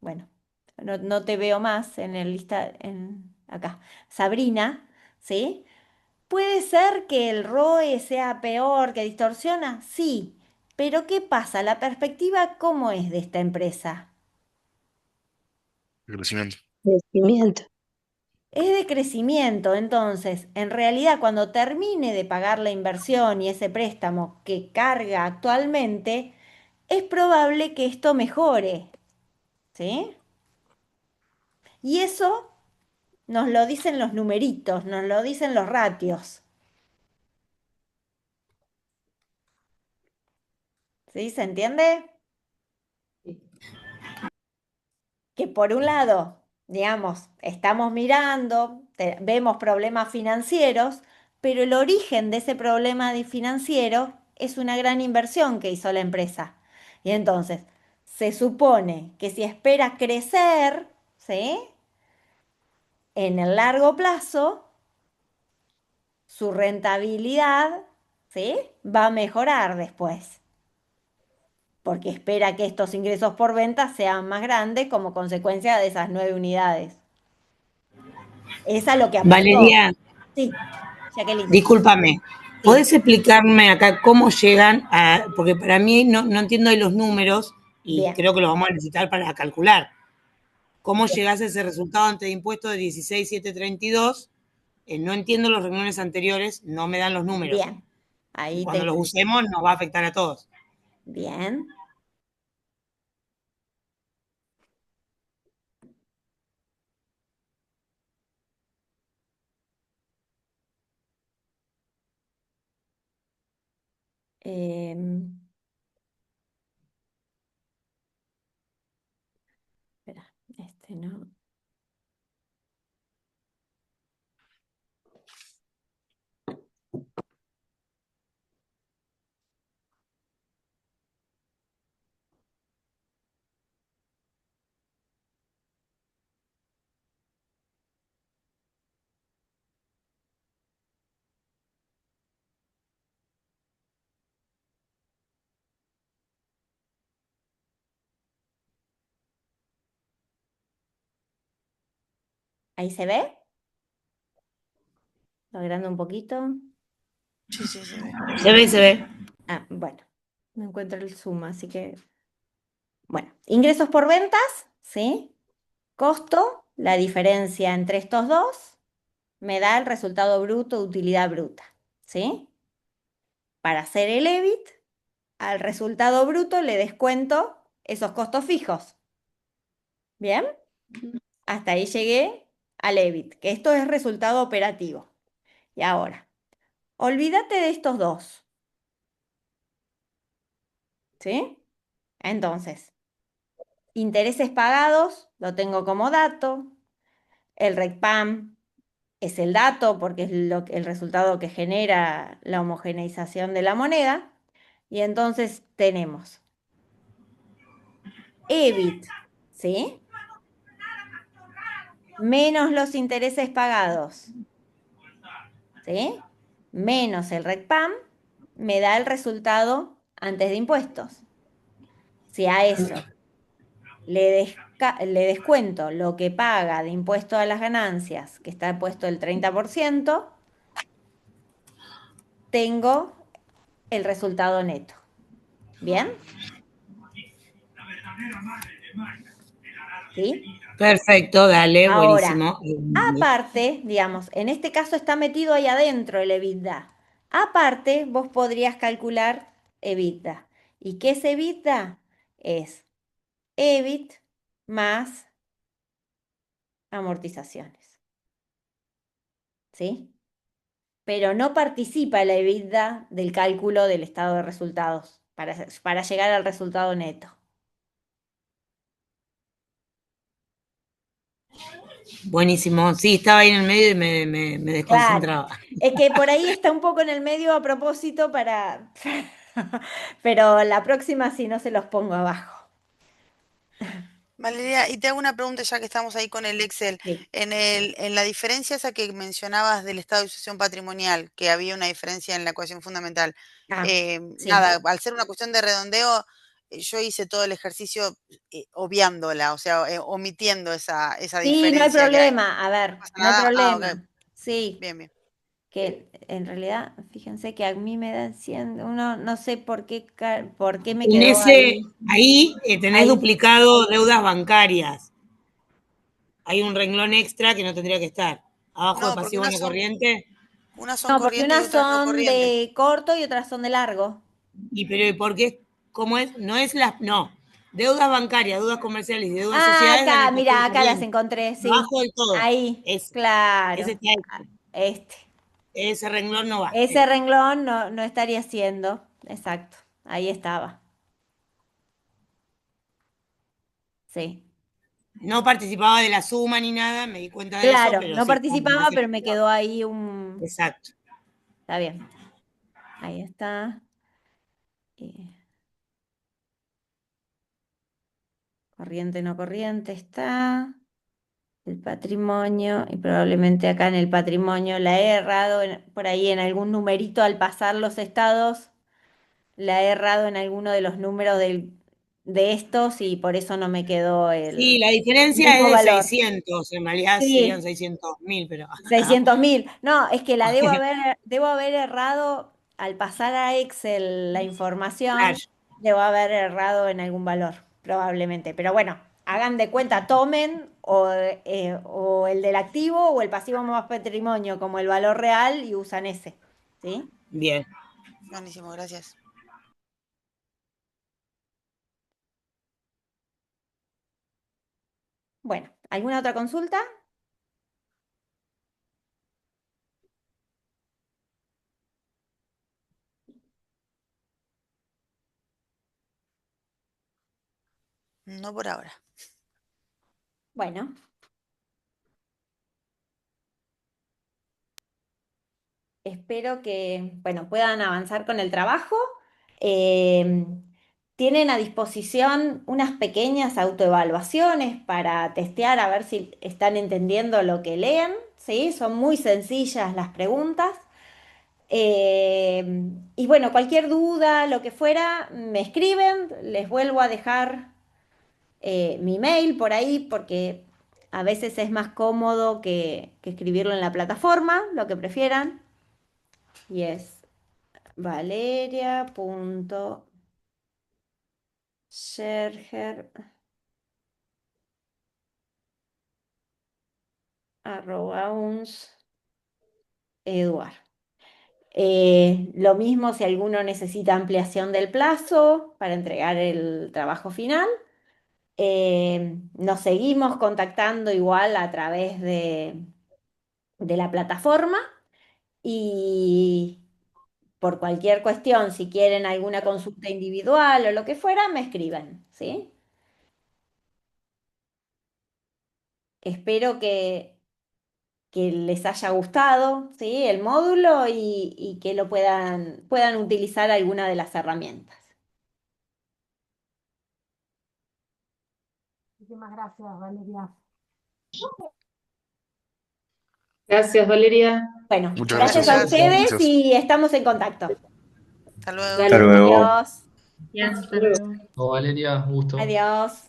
bueno, no te veo más en el lista, acá, Sabrina, ¿sí? ¿Puede ser que el ROE sea peor, que distorsiona? Sí, pero ¿qué pasa? ¿La perspectiva cómo es de esta empresa? El crecimiento. Crecimiento. Es de crecimiento, entonces, en realidad cuando termine de pagar la inversión y ese préstamo que carga actualmente, es probable que esto mejore, ¿sí? Y eso nos lo dicen los numeritos, nos lo dicen los ratios, ¿sí? ¿Se entiende? Que por un lado, digamos, estamos mirando, vemos problemas financieros, pero el origen de ese problema financiero es una gran inversión que hizo la empresa. Y entonces, se supone que si espera crecer, ¿sí? En el largo plazo, su rentabilidad, ¿sí? Va a mejorar después, porque espera que estos ingresos por venta sean más grandes como consecuencia de esas 9 unidades. Es a lo que apostó. Valeria, Sí, Jacqueline. discúlpame, Sí, ¿podés explicarme acá cómo llegan a, porque para mí no entiendo ahí los números y bien, creo que los vamos a necesitar para calcular, cómo bien, llegás a ese resultado ante de impuestos de 16,732? No entiendo los renglores anteriores, no me dan los números. bien. Y Ahí te cuando los usemos nos va a afectar a todos. bien. Em, espera, este no. ¿Ahí se ve? Logrando un poquito. Sí, sí, se ve. Se ve, se ve. Ah, bueno, no encuentro el zoom, así que. Bueno, ingresos por ventas, ¿sí? Costo, la diferencia entre estos dos, me da el resultado bruto, utilidad bruta, ¿sí? para hacer el EBIT, al resultado bruto le descuento esos costos fijos. ¿Bien? Hasta ahí llegué al EBIT, que esto es resultado operativo. Y ahora, olvídate de estos dos. ¿Sí? Entonces, intereses pagados, lo tengo como dato. El RECPAM es el dato porque es el resultado que genera la homogeneización de la moneda. Y entonces tenemos EBIT, ¿sí? Menos los intereses pagados, ¿sí? Menos el RECPAM, me da el resultado antes de impuestos. Si a eso le descuento lo que paga de impuesto a las ganancias, que está puesto el 30%, tengo el resultado neto. ¿Bien? ¿Sí? Perfecto, dale, Ahora, buenísimo. aparte, digamos, en este caso está metido ahí adentro el EBITDA. Aparte, vos podrías calcular EBITDA. ¿Y qué es EBITDA? Es EBIT más amortizaciones. ¿Sí? Pero no participa la EBITDA del cálculo del estado de resultados para llegar al resultado neto. Buenísimo. Sí, estaba ahí en el medio y me Claro, desconcentraba. es que por ahí está un poco en el medio a propósito para... Pero la próxima sí no se los pongo abajo. Valeria, y te hago una pregunta ya que estamos ahí con el Excel. Sí. En la diferencia esa que mencionabas del estado de situación patrimonial, que había una diferencia en la ecuación fundamental, Ah, sí. nada, al ser una cuestión de redondeo, yo hice todo el ejercicio obviándola, o sea, omitiendo esa Sí, no hay diferencia que hay. problema. A No ver, pasa no hay nada. Ah, ok, problema. Sí, bien, bien. que en realidad, fíjense que a mí me dan 100, uno no sé por qué me En quedó ese, ahí. ahí tenés Ahí. duplicado deudas bancarias. Hay un renglón extra que no tendría que estar. Abajo de No, porque pasivo no corriente. unas son No, porque corrientes y unas otras no son corrientes. de corto y otras son de largo. ¿Y por qué? ¿Cómo es? No es las. No. Deudas bancarias, deudas comerciales y deudas Ah, sociedades dan acá, el mira, pasivo acá las corriente. encontré, sí. Abajo del todo. Ahí, Ese claro. está Ah, hecho. este. Ese renglón no va. Ese renglón no estaría siendo. Exacto. Ahí estaba. Sí. No participaba de la suma ni nada, me di cuenta de eso, Claro, pero no sí, participaba, pero me quedó ahí un... exacto. Está bien. Ahí está. Eh, corriente, no corriente está. El patrimonio. Y probablemente acá en el patrimonio la he errado por ahí en algún numerito al pasar los estados. La he errado en alguno de los números de estos y por eso no me quedó Sí, el la diferencia es mismo de valor. 600, en realidad serían Sí, 600.000, pero 600.000. No, es que debo haber errado al pasar a Excel la claro, información, debo haber errado en algún valor, probablemente. Pero bueno, hagan de cuenta, tomen o el del activo o el pasivo más patrimonio como el valor real y usan ese. ¿Sí? bien. Buenísimo, gracias. Bueno, ¿alguna otra consulta? No por ahora. Bueno. Espero que, bueno, puedan avanzar con el trabajo. Eh, Tienen a disposición unas pequeñas autoevaluaciones para testear a ver si están entendiendo lo que leen, ¿sí? Son muy sencillas las preguntas. Y bueno, cualquier duda, lo que fuera, me escriben, les vuelvo a dejar mi mail por ahí porque a veces es más cómodo que escribirlo en la plataforma, lo que prefieran. Y es valeria.scherger@uns.edu.ar. Lo mismo si alguno necesita ampliación del plazo para entregar el trabajo final. Nos seguimos contactando igual a través de la plataforma y por cualquier cuestión, si quieren alguna consulta individual o lo que fuera, me escriben, ¿sí? Espero que les haya gustado, ¿sí? El módulo y que lo puedan utilizar alguna de las herramientas. Muchísimas gracias, Valeria. Gracias, Valeria. Bueno, Muchas gracias gracias. a Gracias. ustedes Muchas. y estamos en contacto. Hasta luego. Dale. Hasta luego. Adiós, Ya, hasta luego. Valeria, gusto. adiós.